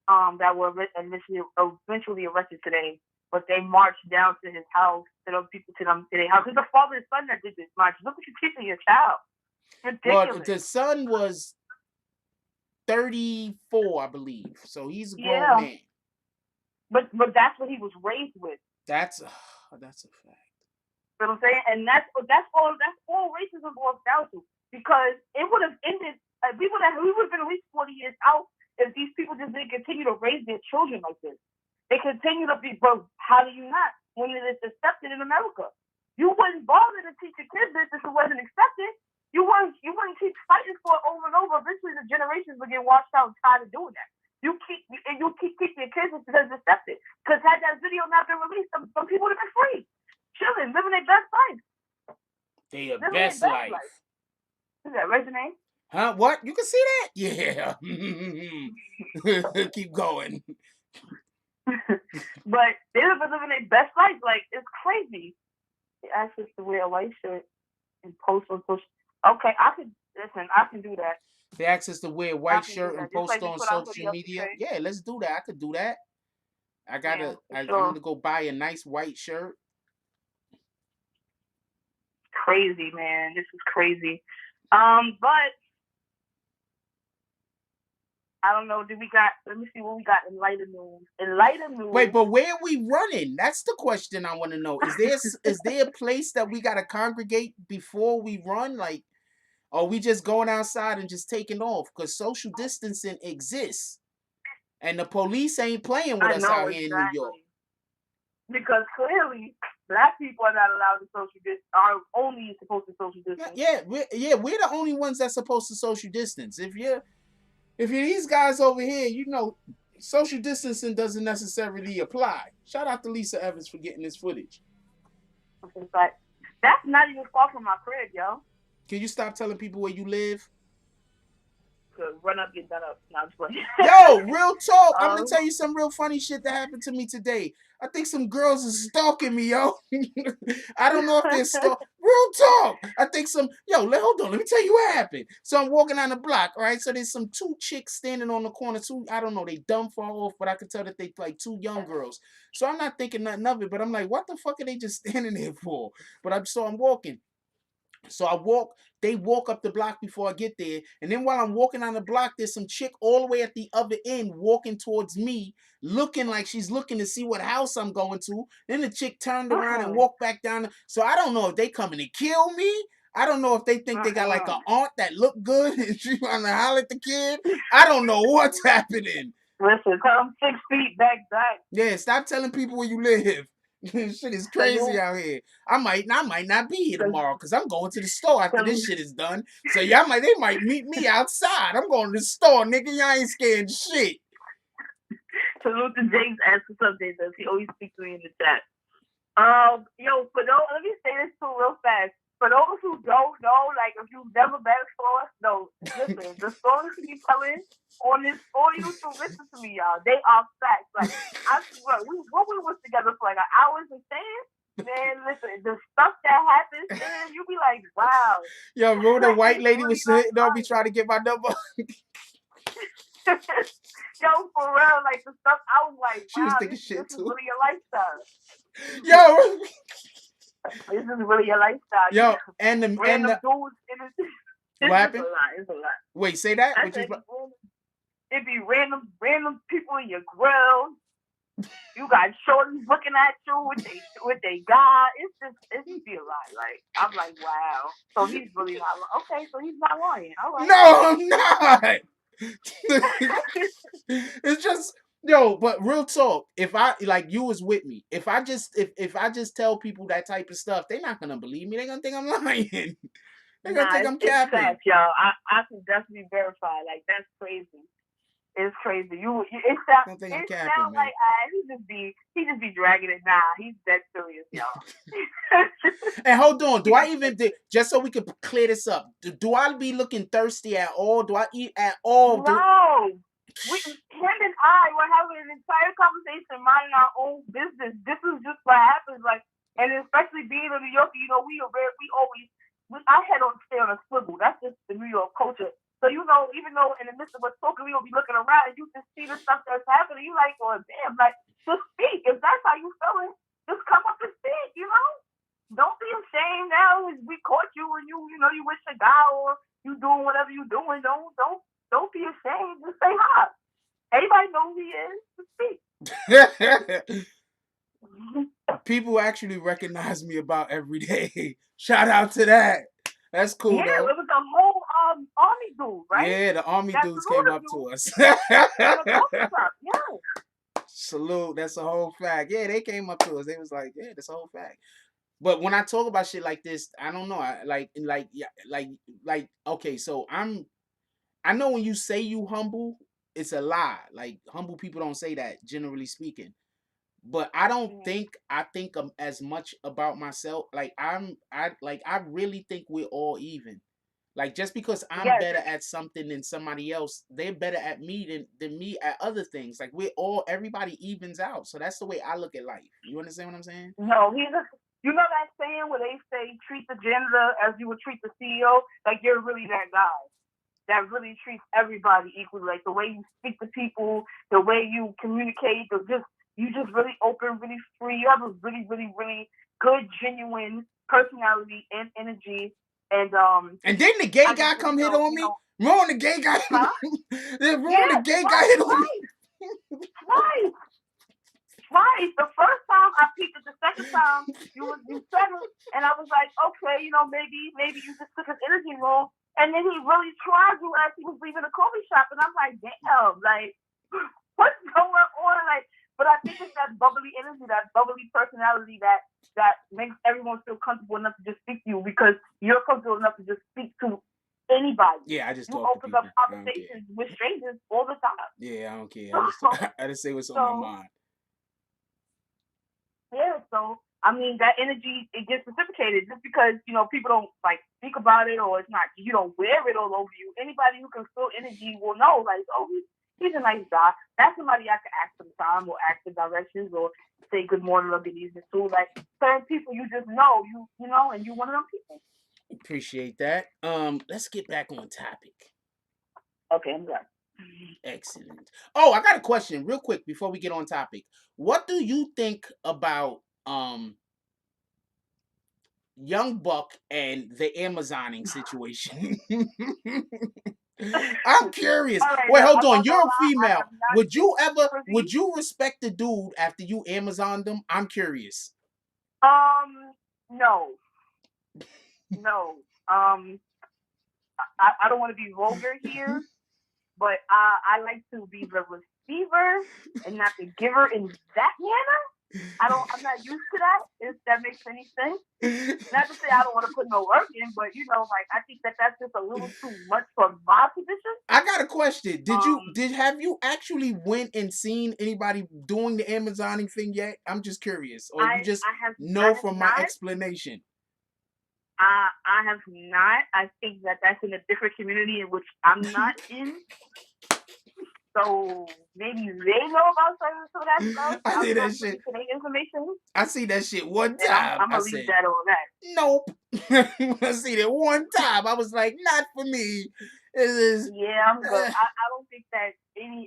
H: that were eventually arrested today, but they marched down to his house, to those people, to their house. It's the father and son that did this march. Look what you're teaching your child. Ridiculous.
G: Well, the son was 34, I believe. So he's a grown man.
H: But that's what he was raised with.
G: That's a fact.
H: You know what I'm saying? And that's all racism boils down to. Because it would have ended. We would have been at least 40 years out if these people just didn't continue to raise their children like this. They continue to be. But how do you not when it is accepted in America? You wouldn't bother to teach your kids this if it wasn't accepted. You wouldn't keep fighting for it over and over. Eventually, the generations would get washed out and tired of doing that. You keep teaching your kids because it's accepted. Because had that video not been released, some people would have been free, chilling, living their best life.
G: Their best life.
H: Is that right, name?
G: Huh? What? You can see that? Yeah. Keep going.
H: But they have been living their best life. Like, it's crazy. They asked us to wear a white shirt and post on social. Okay, I can do that.
G: They asked us to wear a white shirt and post on social media. Yeah, let's do that. I could do that. I'm gonna go buy a nice white shirt.
H: Crazy, man. This is crazy. But I don't know. Let me see what we got in lighter news. In lighter news.
G: Wait, but where are we running? That's the question I want to know. Is there a place that we gotta congregate before we run? Like, are we just going outside and just taking off? Because social distancing exists, and the police ain't playing with us out here in New York.
H: Because clearly, black people are not allowed to social distance. Are only supposed to social distance.
G: Yeah, we're the only ones that's supposed to social distance. If you're these guys over here, you know, social distancing doesn't necessarily apply. Shout out to Lisa Evans for getting this footage.
H: But that's not even far from my crib, yo.
G: Can you stop telling people where you live?
H: Run up, get done up. No, I'm just playing.
G: Yo, real talk. I'm gonna tell you some real funny shit that happened to me today. I think some girls are stalking me, yo. I don't know if they're stalking. Real talk. I think hold on. Let me tell you what happened. So I'm walking on the block, right? So there's some two chicks standing on the corner. I don't know. They dumb far off, but I can tell that they like two young girls. So I'm not thinking nothing of it, but I'm like, what the fuck are they just standing there for? But I'm walking. So they walk up the block before I get there. And then while I'm walking on the block, there's some chick all the way at the other end walking towards me, looking like she's looking to see what house I'm going to. Then the chick turned around and walked back down. So I don't know if they coming to kill me. I don't know if they think they got like an aunt that look good and she want to holler at the kid. I don't know what's happening.
H: Listen, come 6 feet back.
G: Yeah, stop telling people where you live. Shit is crazy out here. I might not be here tomorrow because I'm going to the store after this shit is done. So they might meet me outside. I'm going to the store, nigga. Y'all ain't scared shit.
H: Salute to James as for some days. He always speaks to me in the chat. Let me say this too real fast. For those who don't know, like if you've never been to us, no, listen, the stories we telling on YouTube, listen to me, y'all. They are facts. Like I swear, we was together for like an hour and saying, man, listen, the stuff that happens, man, you be like, wow.
G: Yo, remember the white lady was sitting on me trying to get my number?
H: Yo, for real, like the stuff I was like, wow,
G: she was thinking shit
H: this
G: too.
H: is really your lifestyle.
G: Yo.
H: This is really your lifestyle.
G: Yo, and the
H: dudes
G: what happened?
H: It's a lot.
G: Wait, say that.
H: It be random people in your grill. You got shorties looking at you with they guy. It's be a lot. Like I'm like, wow. So he's really not lying. Okay, so he's not lying. All right.
G: No, I'm not. It's just. Yo, but real talk, if I like you was with me, if I just tell people that type of stuff, they're not gonna believe me. They're gonna think I'm lying. They're gonna think I'm capping.
H: Facts, y'all. I can definitely verify. Like that's crazy. It's crazy. It sounds like he just be dragging it. Nah, he's dead serious, y'all.
G: And hold on, do I even just so we can clear this up? Do I be looking thirsty at all? Do I eat at all?
H: No. Him and I were having an entire conversation, minding our own business. This is just what happens, like, and especially being in New York, you know, I head on stay on a swivel. That's just the New York culture. So you know, even though in the midst of us talking, we will be looking around, and you just see the stuff that's happening. You like, well, damn, like, just speak. If that's how you feeling, just come up and speak. You know, don't be ashamed now. We caught you, and you know, you with your guy or you doing whatever you doing. Don't be ashamed. Just say hi. Everybody knows who he is. To speak.
G: People actually recognize me about every day. Shout out to that. That's cool.
H: Yeah,
G: though.
H: It was a whole army dude, right?
G: Yeah, the army dudes came up to us.
H: Yeah.
G: Salute. That's a whole fact. Yeah, they came up to us. They was like, yeah, that's a whole fact. But when I talk about shit like this, I don't know. Okay, so I know when you say you humble, it's a lie. Like humble people don't say that, generally speaking. But I don't think I think as much about myself. Like I really think we're all even. Like just because I'm better at something than somebody else, they're better at me than me at other things. Like everybody evens out. So that's the way I look at life. You understand what I'm saying?
H: No, you know that saying where they say treat the janitor as you would treat the CEO? Like you're really that guy that really treats everybody equally. Like the way you speak to people, the way you communicate, you just really open, really free. You have a really, really, really good, genuine personality and energy. And
G: didn't the gay guy come hit on me? Remember when the gay guy?
H: Huh?
G: Remember when the gay guy hit on me?
H: Right. The first time I peeked it, the second time you said it, and I was like, okay, maybe you just took his energy wrong. And then he really tried you as he was leaving the coffee shop, and I'm like, damn, like, what's going on? Like, but I think it's that bubbly energy, that bubbly personality that makes everyone feel comfortable enough to just speak to you because you're comfortable enough to just speak to anybody.
G: Yeah, I just
H: you
G: talk to
H: open
G: people.
H: up conversations with strangers all the time.
G: Yeah, I don't care. I just say what's on my mind.
H: Yeah, so I mean that energy it gets reciprocated just because people don't like speak about it or it's not you don't wear it all over you. Anybody who can feel energy will know like he's a nice guy. That's somebody I can ask for the time or ask for directions or say good morning or good evening to. Like certain people you just know and you one of them people.
G: Appreciate that. Let's get back on topic.
H: Okay, I'm done.
G: Excellent. Oh, I got a question real quick before we get on topic. What do you think about Young Buck and the Amazoning situation? I'm curious.
H: Right,
G: wait,
H: no,
G: hold on. You're a female. Would you respect the dude after you Amazoned him? I'm curious.
H: No. I don't want to be vulgar here, but I like to be the receiver and not the giver in that manner. I'm not used to that, if that makes any sense. Not to say I don't want to put no work in, but I think that's just a little too much for my position.
G: I got a question. Have you actually went and seen anybody doing the Amazoning thing yet? I'm just curious. Or you just know from my explanation?
H: I have not. I think that's in a different community in which I'm not in. So maybe they know about some of that stuff.
G: I see that shit.
H: Information.
G: I see that shit one time.
H: I'm gonna leave that on that.
G: Nope. I see that one time. I was like, not for me.
H: Yeah, I'm good. I don't think that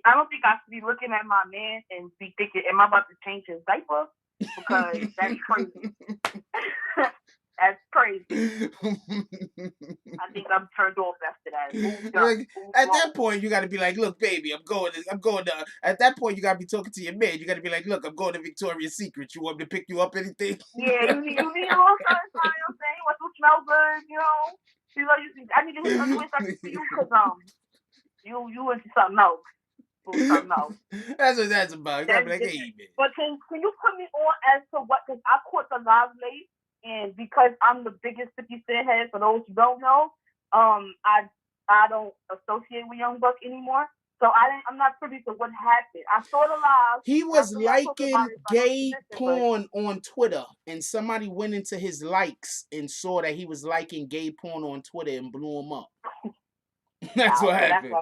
H: I don't think I should be looking at my man and be thinking, am I about to change his diaper? Because that's crazy. That's crazy. I think I'm turned off after that.
G: At that point, you got to be like, look, baby, I'm going to, at that point, you got to be talking to your man. You got to be like, look, I'm going to Victoria's Secret. You want me to pick you up anything?
H: Yeah, you need a little something, saying? What smell good, I need to hit something for you because, you into something else.
G: That's what that's about. You got to be like, hey, man.
H: But can you put me on as to what, because I caught the live late. And because I'm the biggest 50 Cent head, for those who don't know, I don't associate with Young Buck anymore. So I'm not privy to what happened. I saw the live.
G: He was liking gay porn on Twitter, and somebody went into his likes and saw that he was liking gay porn on Twitter and blew him up. That's what happened.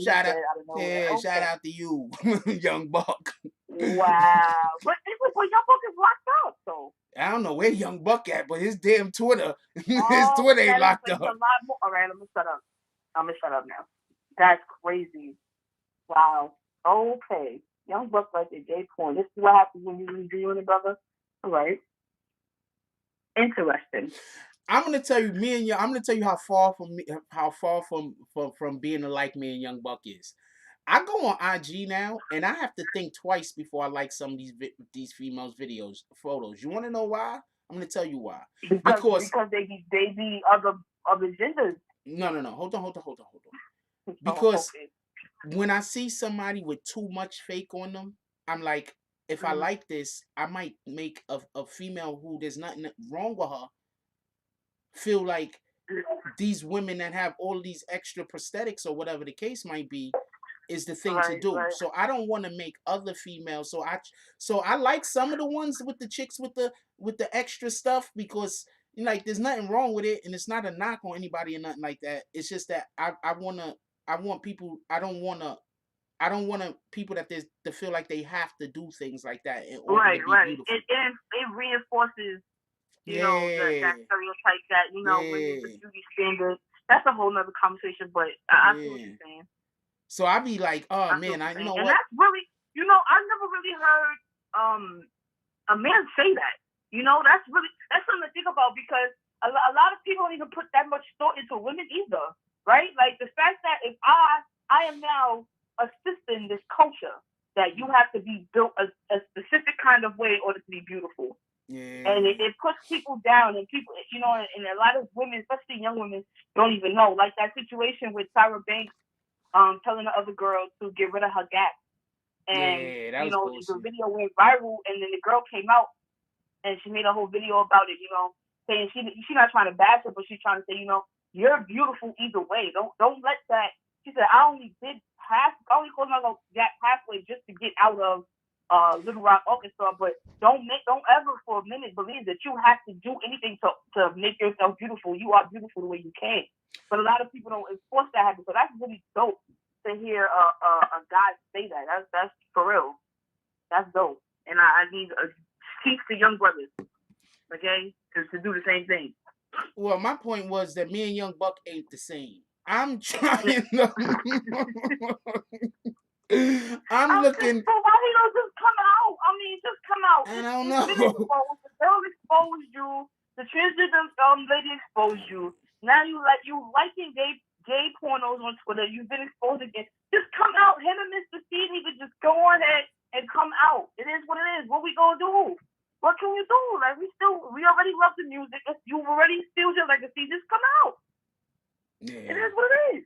G: Shout out to you, Young Buck.
H: Wow. But Young Buck is locked up, so.
G: I don't know where Young Buck at, but his damn Twitter, Twitter ain't locked up.
H: A lot more. All right, I'm gonna shut up now. That's crazy. Wow. Okay. Young Buck like the gay porn. This is what happens when you leave you and a brother. All right. Interesting.
G: I'm gonna tell you, I'm gonna tell you how far from being like me and Young Buck is. I go on IG now, and I have to think twice before I like some of these females' photos. You want to know why? I'm gonna tell you why. Because
H: they be other genders.
G: No. Hold on. Because when I see somebody with too much fake on them, I'm like, if I like this, I might make a female who there's nothing wrong with her feel like these women that have all these extra prosthetics or whatever the case might be is the thing to do. Right. So I don't want to make other females. So I like some of the ones with the chicks with the extra stuff because there's nothing wrong with it and it's not a knock on anybody or nothing like that. It's just that I want people. I don't want people that to feel like they have to do things like that in order to be beautiful.
H: It reinforces that stereotype that when the beauty standard. That's a whole nother conversation, but I see what you're saying.
G: So I be like, oh man,
H: and
G: what?
H: That's really, I've never really heard a man say that. That's something to think about because a lot of people don't even put that much thought into women either. right? Like the fact that if I am now assisting this culture that you have to be built a specific kind of way in order to be beautiful.
G: Yeah.
H: And it puts people down, and people, you know, and a lot of women, especially young women, don't even know. Like that situation with Tyra Banks telling the other girl to get rid of her gap. And,
G: that
H: you know,
G: was
H: the video went viral, and then the girl came out, and she made a whole video about it, you know, saying she's not trying to bash her, but she's trying to say, you know, you're beautiful either way. Don't let that. She said, I only closed my little gap halfway just to get out of Little Rock, Arkansas, but don't ever for a minute believe that you have to do anything to make yourself beautiful. You are beautiful the way you can. But a lot of people don't enforce that habit. So that's really dope to hear a guy say that. That's for real. That's dope. And I need to teach the young brothers, okay, to do the same thing.
G: Well, my point was that me and Young Buck ain't the same. I'm trying to. I'm looking.
H: So why he don't just come out? I mean, just come out.
G: I don't know.
H: The girl exposed you. The transgender lady exposed you. Now you liking gay pornos on Twitter. You've been exposed again. Just come out. Him and Mr. C need to just go on ahead and come out. It is what it is. What we gonna do? What can we do? Like we already love the music. If you already steal your legacy, just come out. Yeah. It is what it is.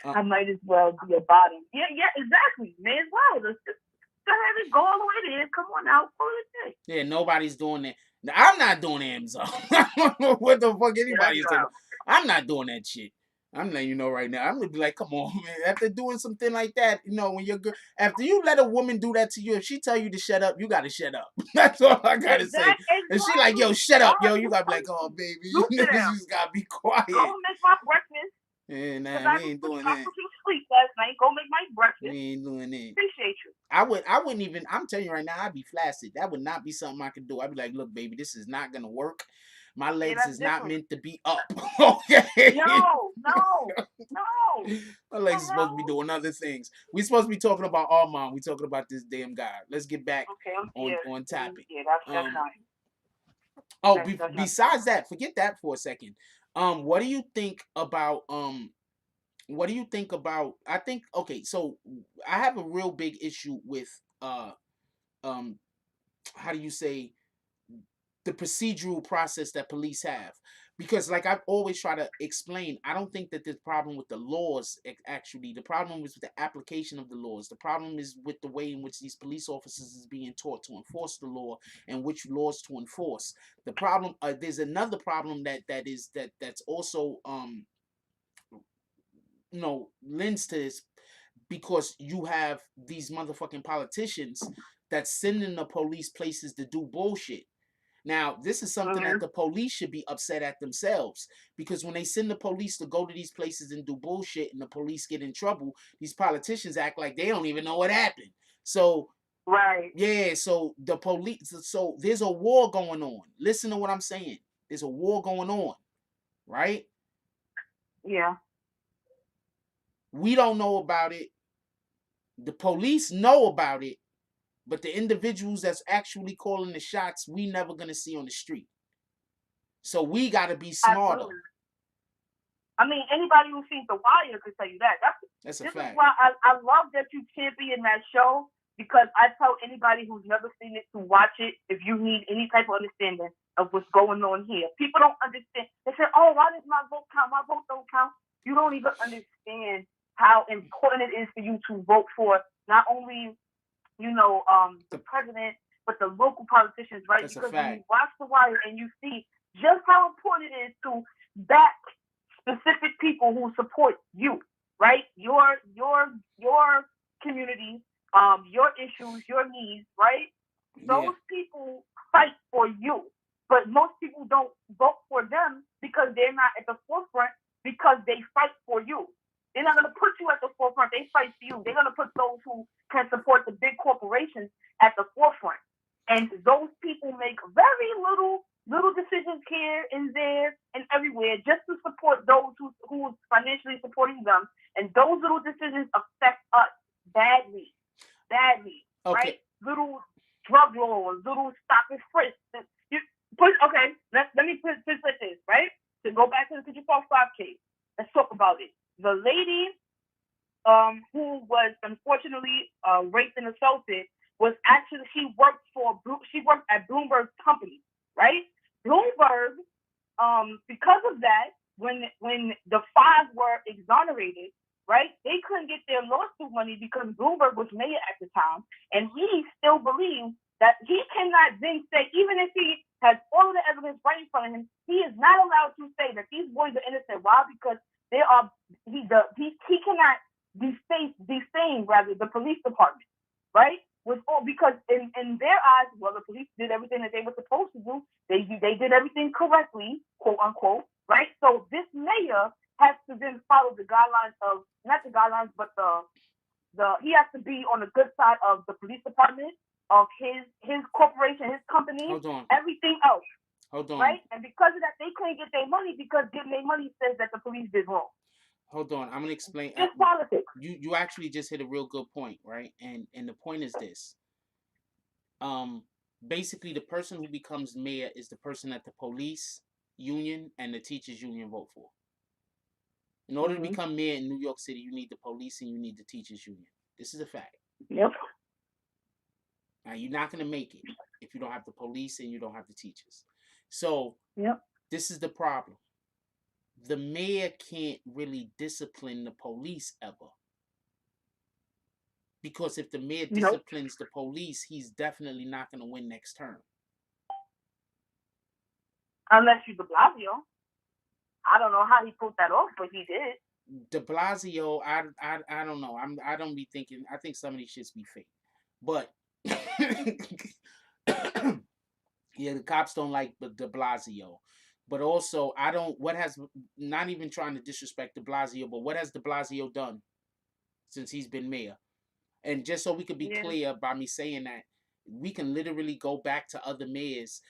H: I might as well be a bottom. Yeah, exactly. May as well. Just go ahead and go all the way there. Come on out. Pull it in.
G: Yeah, nobody's doing that. I'm not doing Amazon. I don't know what the fuck anybody's doing. I'm not doing that shit. I'm letting you know right now. I'm gonna be like, come on, man. After doing something like that, you know, when you're good, after you let a woman do that to you, if she tell you to shut up, you gotta shut up. That's all I gotta say. And she like, yo, shut up, yo. You gotta be like, oh, baby, you just gotta be quiet.
H: Go make my breakfast.
G: Yeah, nah, we ain't doing that.
H: I put you to sleep last night. Go make my breakfast.
G: We ain't doing that.
H: Appreciate you.
G: I wouldn't even. I'm telling you right now, I'd be flaccid. That would not be something I could do. I'd be like, look, baby, this is not gonna work. My legs is not meant to be up. Okay.
H: No.
G: My legs is supposed to be doing other things. We supposed to be talking about Ahmaud. We talking about this damn guy. Let's get back on topic.
H: Yeah, that's nice.
G: Besides that, forget that for a second. What do you think about I think, okay, so I have a real big issue with how do you say, the procedural process that police have, because like I've always tried to explain, I don't think that there's a problem with the laws. Actually, the problem is with the application of the laws. The problem is with the way in which these police officers is being taught to enforce the law and which laws to enforce. The problem, there's another problem that's also lends to this, because you have these motherfucking politicians that's sending the police places to do bullshit. Now, this is something that the police should be upset at themselves, because when they send the police to go to these places and do bullshit and the police get in trouble, these politicians act like they don't even know what happened. So,
H: right.
G: Yeah, so the police, so there's a war going on. Listen to what I'm saying. There's a war going on, right?
H: Yeah.
G: We don't know about it. The police know about it. But the individuals that's actually calling the shots, we never gonna see on the street. So we gotta be smarter.
H: Absolutely. I mean, anybody who sees The Wire could tell you that.
G: That's a
H: this
G: fact.
H: Is why I love that you champion that show, because I tell anybody who's never seen it to watch it if you need any type of understanding of what's going on here. People don't understand. They say, oh, why does my vote count? My vote don't count. You don't even understand how important it is for you to vote for not only the president, but the local politicians, right?
G: That's
H: because
G: a fact.
H: when you watch The Wire and you see just how important it is to back specific people who support you, right? Your community, your issues, your needs, right? Those people fight for you. But most people don't vote for them because they're not at the forefront, because they fight for you. They're not going to put you at the forefront. They fight for you. They're going to put those who can support the big corporations at the forefront. And those people make very little decisions here and there and everywhere just to support those who are financially supporting them. And those little decisions affect us badly,
G: okay.
H: right? Little drug laws, little stop and frisk. Let me put it like this, right? To go back to the 54 Five about it. The lady who was unfortunately raped and assaulted was actually she worked at Bloomberg's company, right? Bloomberg, because of that, when the five were exonerated, right, they couldn't get their lawsuit money because Bloomberg was mayor at the time, and he still believes that he cannot then say, even if he has all of the evidence right in front of him, he is not allowed to say that these boys are innocent. Why? Because they are he cannot defame rather the police department, right? Was all because in their eyes, well, the police did everything that they were supposed to do. They did everything correctly, quote unquote, right? So this mayor has to then follow the guidelines of not the guidelines, but the he has to be on the good side of the police department, of his corporation, his company, everything else.
G: Hold on.
H: Right? And because of that, they couldn't get their money because getting their money says that the police did wrong.
G: Hold on, I'm gonna explain.
H: It's politics.
G: You actually just hit a real good point, right? And the point is this. Basically, the person who becomes mayor is the person that the police union and the teachers union vote for. In order to become mayor in New York City, you need the police and you need the teachers union. This is a fact.
H: Yep.
G: Now, you're not gonna make it if you don't have the police and you don't have the teachers. So, this is the problem. The mayor can't really discipline the police ever. Because if the mayor disciplines the police, he's definitely not going to win next term.
H: Unless you're de Blasio. I don't know how he pulled that off, but he did.
G: De Blasio, I don't know. I don't be thinking. I think some of these shits be fake. But yeah, the cops don't like de Blasio. But also, not even trying to disrespect de Blasio, but what has de Blasio done since he's been mayor? And just so we could be clear by me saying that, we can literally go back to other mayors.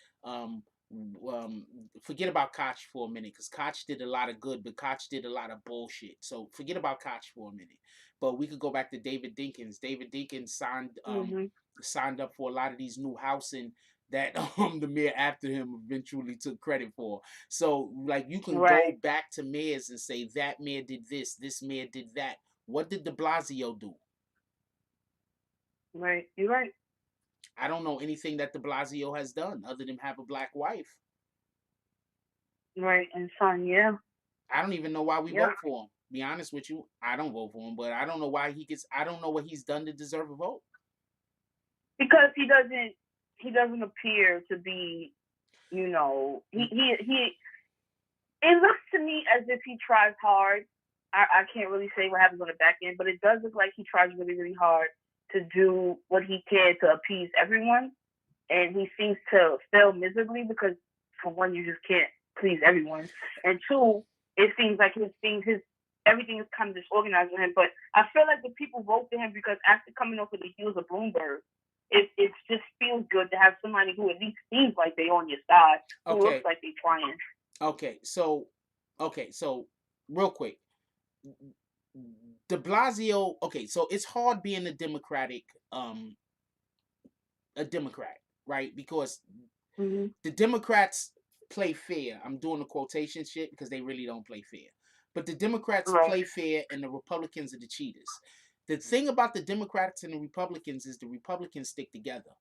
G: Forget about Koch for a minute, because Koch did a lot of good, but Koch did a lot of bullshit. So forget about Koch for a minute. But we could go back to David Dinkins. David Dinkins signed up for a lot of these new housing that the mayor after him eventually took credit for. So, like, you can go back to mayors and say, that mayor did this mayor did that. What did de Blasio do?
H: Right, you're right.
G: I don't know anything that de Blasio has done other than have a black wife.
H: Right, and son, yeah.
G: I don't even know why we vote for him. Be honest with you, I don't vote for him, but I don't know why I don't know what he's done to deserve a vote.
H: Because he doesn't appear to be, he it looks to me as if he tries hard. I can't really say what happens on the back end, but it does look like he tries really, really hard to do what he can to appease everyone. And he seems to fail miserably because, for one, you just can't please everyone. And two, it seems like everything is kind of disorganized with him. But I feel like the people vote for him because after coming off of the heels of Bloomberg, it just feels good to have somebody who at least seems like they're on your side, who looks like they're trying. Okay, so
G: real quick. De Blasio, so it's hard being a Democrat, right? Because the Democrats play fair. I'm doing the quotation shit because they really don't play fair. But the Democrats play fair and the Republicans are the cheaters. The thing about the Democrats and the Republicans is the Republicans stick together.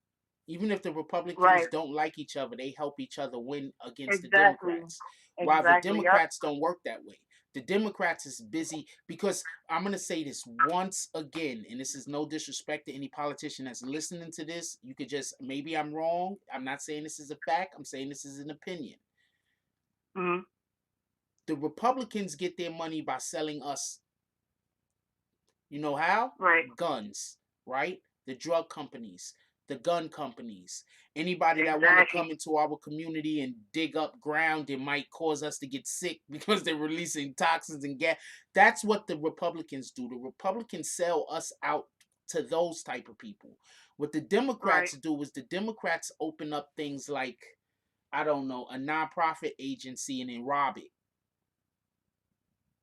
G: Even if the Republicans don't like each other, they help each other win against the Democrats. While the Democrats don't work that way. The Democrats is busy because I'm going to say this once again, and this is no disrespect to any politician that's listening to this. You could just, maybe I'm wrong. I'm not saying this is a fact. I'm saying this is an opinion. The Republicans get their money by selling us, you know how? Guns, right? The drug companies, the gun companies, anybody that want to come into our community and dig up ground that might cause us to get sick because they're releasing toxins and gas. That's what the Republicans do. The Republicans sell us out to those type of people. What the Democrats do is the Democrats open up things like, I don't know, a nonprofit agency and then rob it.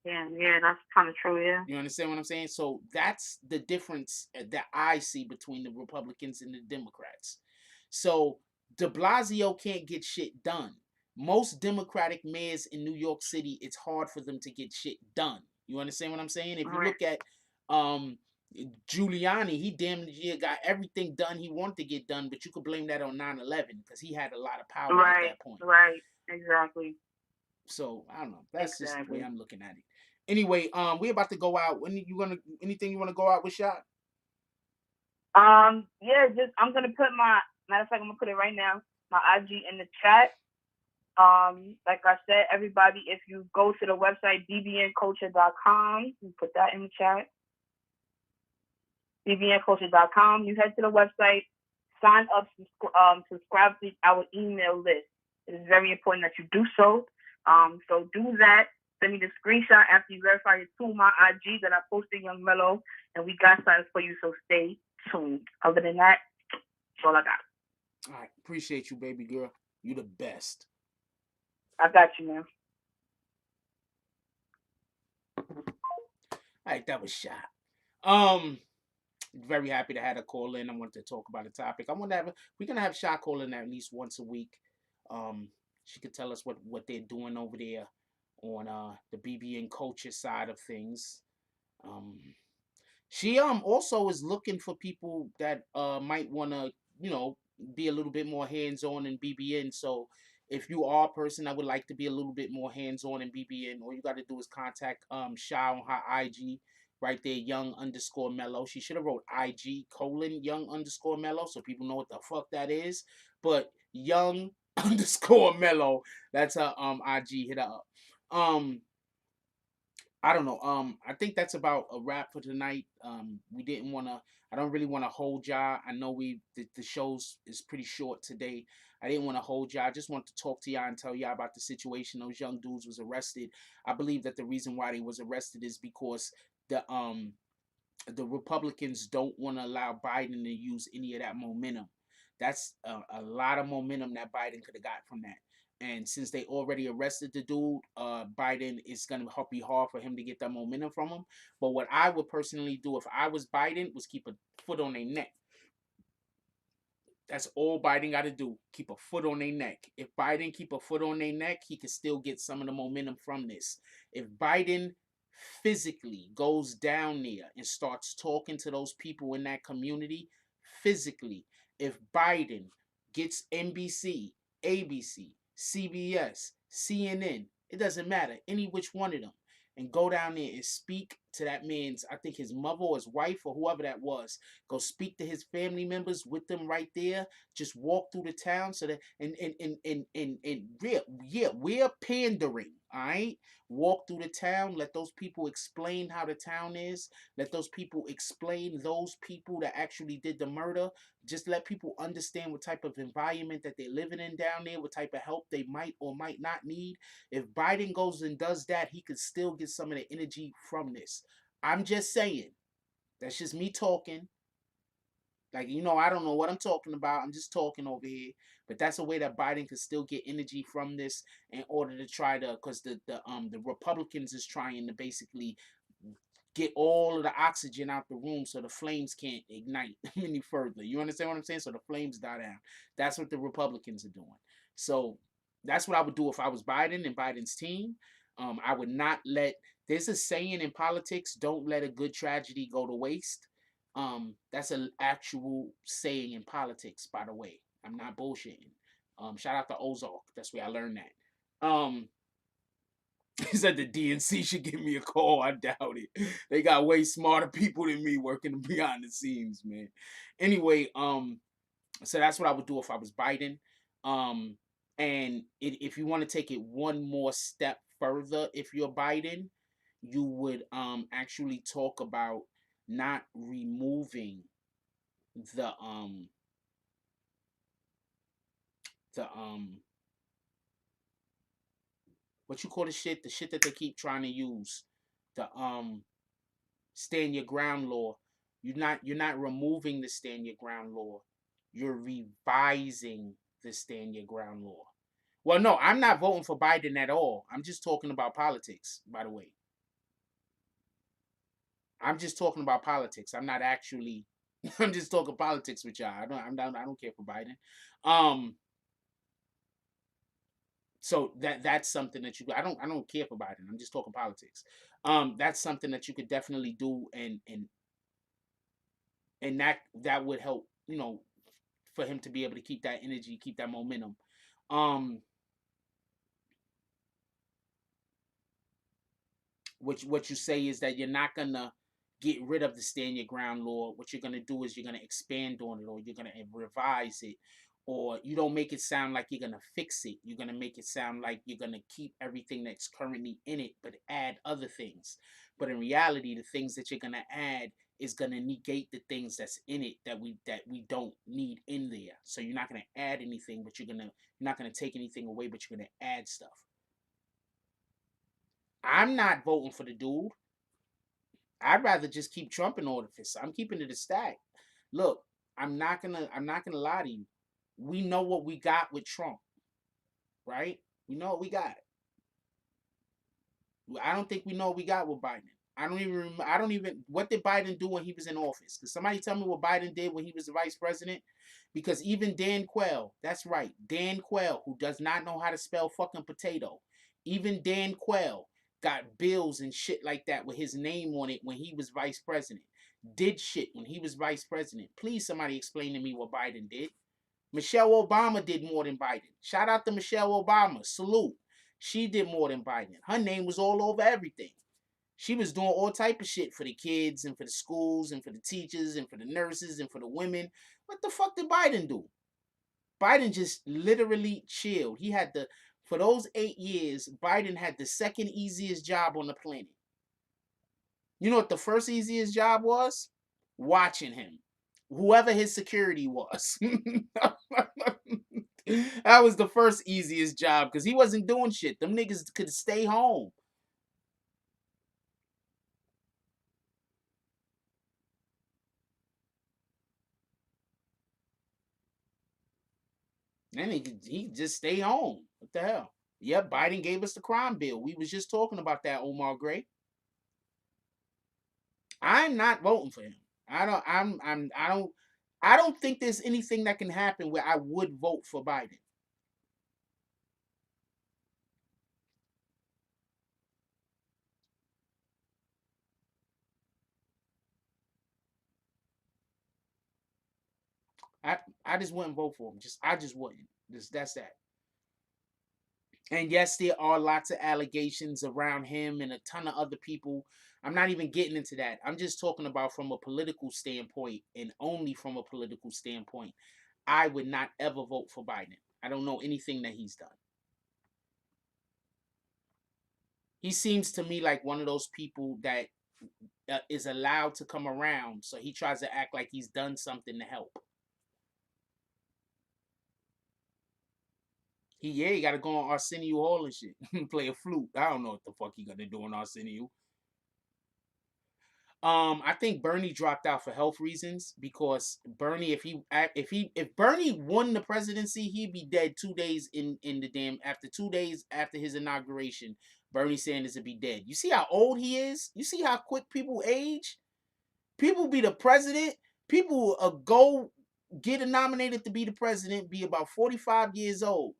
H: Yeah, that's kind of true, yeah.
G: You understand what I'm saying? So that's the difference that I see between the Republicans and the Democrats. So de Blasio can't get shit done. Most Democratic mayors in New York City, it's hard for them to get shit done. You understand what I'm saying? If you
H: Right.
G: look at Giuliani, he damn near got everything done he wanted to get done, but you could blame that on 9/11 because he had a lot of power at
H: Right.
G: that point.
H: Right. Exactly.
G: So I don't know. That's just the way
H: Exactly.
G: I'm looking at it. Anyway, we're about to go out. When you gonna anything you want to go out with, shot?
H: Yeah, just I'm gonna put my matter of fact, I'm gonna put it right now, my IG in the chat. Like I said, everybody, if you go to the website bbnculture.com, you put that in the chat. bbnculture.com. You head to the website, sign up, subscribe to our email list. It is very important that you do so. So do that. Send me the screenshot after you verify it to my IG that I posted, Young Mellow, and we got something for you. So stay tuned. Other than that, that's all I got.
G: All right, appreciate you, baby girl. You the best.
H: I got you, man.
G: All right, that was shot. Very happy to have her call in. I wanted to talk about a topic. We're gonna have Shot call in at least once a week. She could tell us what they're doing over there on the BBN culture side of things. She also is looking for people that might wanna, be a little bit more hands on in BBN. So if you are a person that would like to be a little bit more hands on in BBN, all you got to do is contact Sha on her IG right there, young_mellow. She should have wrote IG young_mellow so people know what the fuck that is. But young_mellow, that's her IG. Hit her up. I don't know. I think that's about a wrap for tonight. We didn't want to. I don't really want to hold y'all. I know the shows is pretty short today. I didn't want to hold y'all. I just want to talk to y'all and tell y'all about the situation. Those young dudes was arrested. I believe that the reason why they was arrested is because the Republicans don't want to allow Biden to use any of that momentum. That's a lot of momentum that Biden could have got from that. And since they already arrested the dude, Biden is going to be hard for him to get that momentum from him. But what I would personally do if I was Biden was keep a foot on their neck. That's all Biden got to do. Keep a foot on their neck. If Biden keep a foot on their neck, he can still get some of the momentum from this. If Biden physically goes down there and starts talking to those people in that community, physically, if Biden gets NBC, ABC, CBS, CNN, it doesn't matter, any which one of them, and go down there and speak to that man's, I think his mother or his wife or whoever that was, go speak to his family members with them right there, just walk through the town so that, we're pandering, all right? Walk through the town, let those people explain how the town is, let those people explain those people that actually did the murder, just let people understand what type of environment that they're living in down there, what type of help they might or might not need. If Biden goes and does that, he could still get some of the energy from this. I'm just saying. That's just me talking. Like, I don't know what I'm talking about. I'm just talking over here. But that's a way that Biden could still get energy from this in order to try to, because the Republicans is trying to basically get all of the oxygen out the room so the flames can't ignite any further. You understand what I'm saying? So the flames die down. That's what the Republicans are doing. So that's what I would do if I was Biden and Biden's team. I would not let, there's a saying in politics, don't let a good tragedy go to waste. That's an actual saying in politics, by the way. I'm not bullshitting. Shout out to Ozark. That's where I learned that. He said the DNC should give me a call. I doubt it. They got way smarter people than me working behind the scenes, man. Anyway, so that's what I would do if I was Biden. And if you want to take it one more step further, if you're Biden, you would actually talk about not removing the what you call the shit that they keep trying to use, the stand your ground law. You're not removing the stand your ground law. You're revising the stand your ground law. Well, no, I'm not voting for Biden at all. I'm just talking about politics, by the way. I'm just talking about politics. I'm not actually. I'm just talking politics with y'all. I don't care for Biden. So that's something that I don't care for Biden. I'm just talking politics. That's something that you could definitely do, and that would help, for him to be able to keep that energy, keep that momentum. What you say is that you're not gonna get rid of the stand your ground law. What you're gonna do is you're gonna expand on it, or you're gonna revise it, or you don't make it sound like you're gonna fix it. You're gonna make it sound like you're gonna keep everything that's currently in it, but add other things. But in reality, the things that you're gonna add is gonna negate the things that's in it that we don't need in there. So you're not gonna add anything, but you're not gonna take anything away, but you're gonna add stuff. I'm not voting for the dude. I'd rather just keep Trump in office. I'm keeping it a stack. Look, I'm not gonna lie to you. We know what we got with Trump, right? We know what we got. I don't think we know what we got with Biden. I don't even remember. What did Biden do when he was in office? Can somebody tell me what Biden did when he was the vice president? Because even Dan Quayle, that's right, Dan Quayle, who does not know how to spell fucking potato, even Dan Quayle got bills and shit like that with his name on it when he was vice president. Did shit when he was vice president. Please, somebody explain to me what Biden did. Michelle Obama did more than Biden. Shout out to Michelle Obama. Salute. She did more than Biden. Her name was all over everything. She was doing all type of shit for the kids and for the schools and for the teachers and for the nurses and for the women. What the fuck did Biden do? Biden just literally chilled. For those 8 years, Biden had the second easiest job on the planet. You know what the first easiest job was? Watching him. Whoever his security was. That was the first easiest job because he wasn't doing shit. Them niggas could stay home. And he just stay home. What the hell? Yep, Biden gave us the crime bill. We was just talking about that, Omar Gray. I'm not voting for him. I don't think there's anything that can happen where I would vote for Biden. I just wouldn't vote for him. I just wouldn't. That's that. And yes, there are lots of allegations around him and a ton of other people. I'm not even getting into that. I'm just talking about from a political standpoint, and only from a political standpoint. I would not ever vote for Biden. I don't know anything that he's done. He seems to me like one of those people that is allowed to come around, so he tries to act like he's done something to help. He got to go on Arsenio Hall and shit, play a flute. I don't know what the fuck he gonna do on Arsenio. I think Bernie dropped out for health reasons because Bernie, if Bernie won the presidency, he'd be dead 2 days in the damn after 2 days after his inauguration. Bernie Sanders would be dead. You see how old he is? You see how quick people age? People be the president. People go get nominated to be the president, be about 45 years old,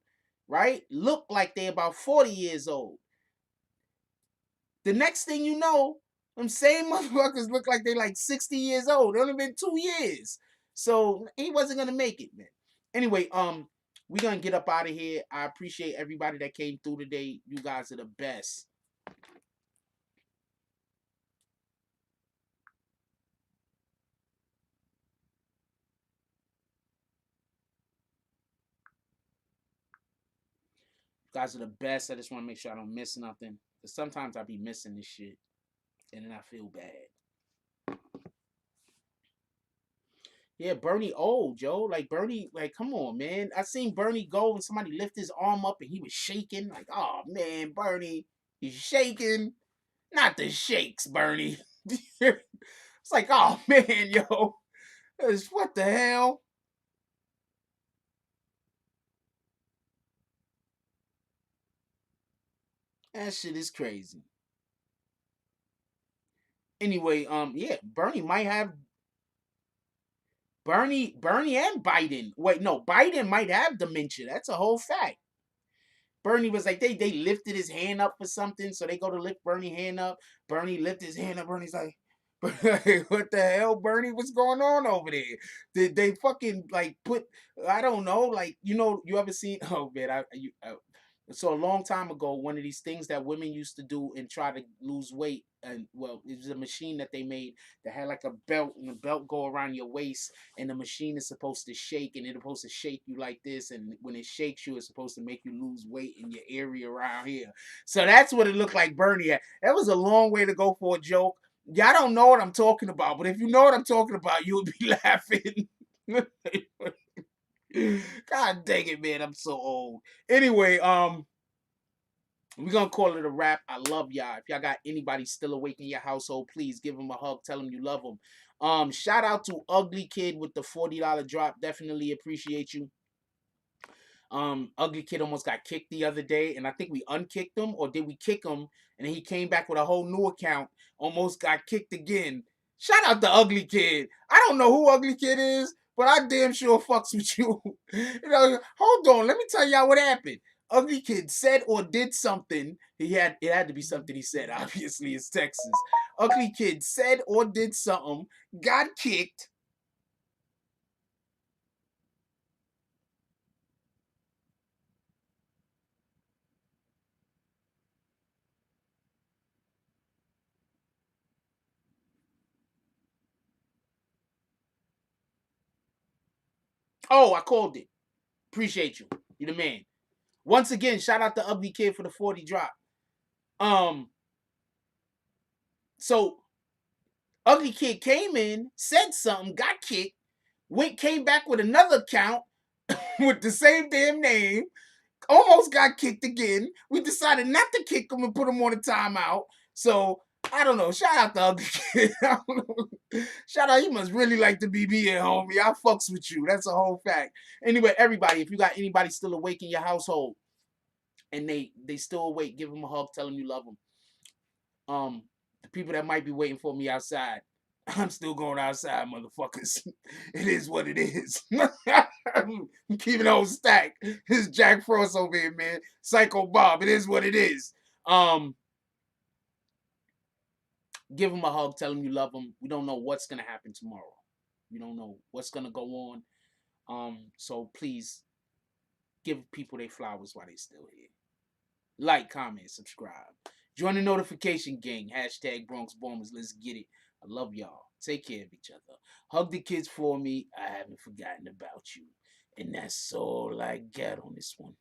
G: right? Look like they're about 40 years old. The next thing you know, them same motherfuckers look like they're like 60 years old. It only been 2 years. So he wasn't gonna make it, man. Anyway, we're gonna get up out of here. I appreciate everybody that came through today. You guys are the best. You guys are the best. I just want to make sure I don't miss nothing. Because sometimes I be missing this shit. And then I feel bad. Yeah, Bernie old, Joe. Like Bernie, like, come on, man. I seen Bernie go and somebody lift his arm up and he was shaking. Like, oh man, Bernie, he's shaking. Not the shakes, Bernie. It's like, oh man, yo. What the hell? That shit is crazy. Anyway, yeah, Bernie might have Bernie and Biden. Wait, no, Biden might have dementia. That's a whole fact. Bernie was like, they lifted his hand up for something, so they go to lift Bernie's hand up. Bernie lifted his hand up. Bernie's like, what the hell, Bernie? What's going on over there? Did they fucking like put? I don't know. Like, you know, you ever seen? Oh man, so a long time ago, one of these things that women used to do and try to lose weight, and well, it was a machine that they made that had like a belt, and the belt go around your waist, and the machine is supposed to shake, and it's supposed to shake you like this, and when it shakes you, it's supposed to make you lose weight in your area around here. So that's what it looked like Bernie had. That was a long way to go for a joke. Y'all don't know what I'm talking about, but if you know what I'm talking about, you'll be laughing. God dang it, man, I'm so old. Anyway, we're gonna call it a wrap. I love y'all. If y'all got anybody still awake in your household, please give them a hug. Tell them you love them. Shout out to Ugly Kid with the $40 drop. Definitely appreciate you. Ugly Kid almost got kicked the other day, and I think we unkicked him, or did we kick him? And then he came back with a whole new account, almost got kicked again. Shout out to Ugly Kid. I don't know who Ugly Kid is, but I damn sure fucks with you. You know, hold on, let me tell y'all what happened. Ugly Kid said or did something. It had to be something he said. Obviously, it's Texas. Ugly Kid said or did something, got kicked. Oh, I called it. Appreciate you. You the man. Once again, shout out to Ugly Kid for the 40 drop. So Ugly Kid came in, said something, got kicked, came back with another account with the same damn name, almost got kicked again. We decided not to kick him and put him on a timeout. So I don't know. Shout out to Ugly Kid. I don't know. Shout out, he must really like the BBN, homie. I fucks with you. That's a whole fact. Anyway, everybody, if you got anybody still awake in your household and they still awake, give them a hug, tell them you love them. The people that might be waiting for me outside, I'm still going outside, motherfuckers. It is what it is. I'm keeping it on stack. This is Jack Frost over here, man. Psycho Bob. It is what it is. Give them a hug. Tell them you love them. We don't know what's going to happen tomorrow. We don't know what's going to go on. So please give people their flowers while they're still here. Like, comment, subscribe. Join the notification gang. Hashtag Bronx Bombers. Let's get it. I love y'all. Take care of each other. Hug the kids for me. I haven't forgotten about you. And that's all I got on this one.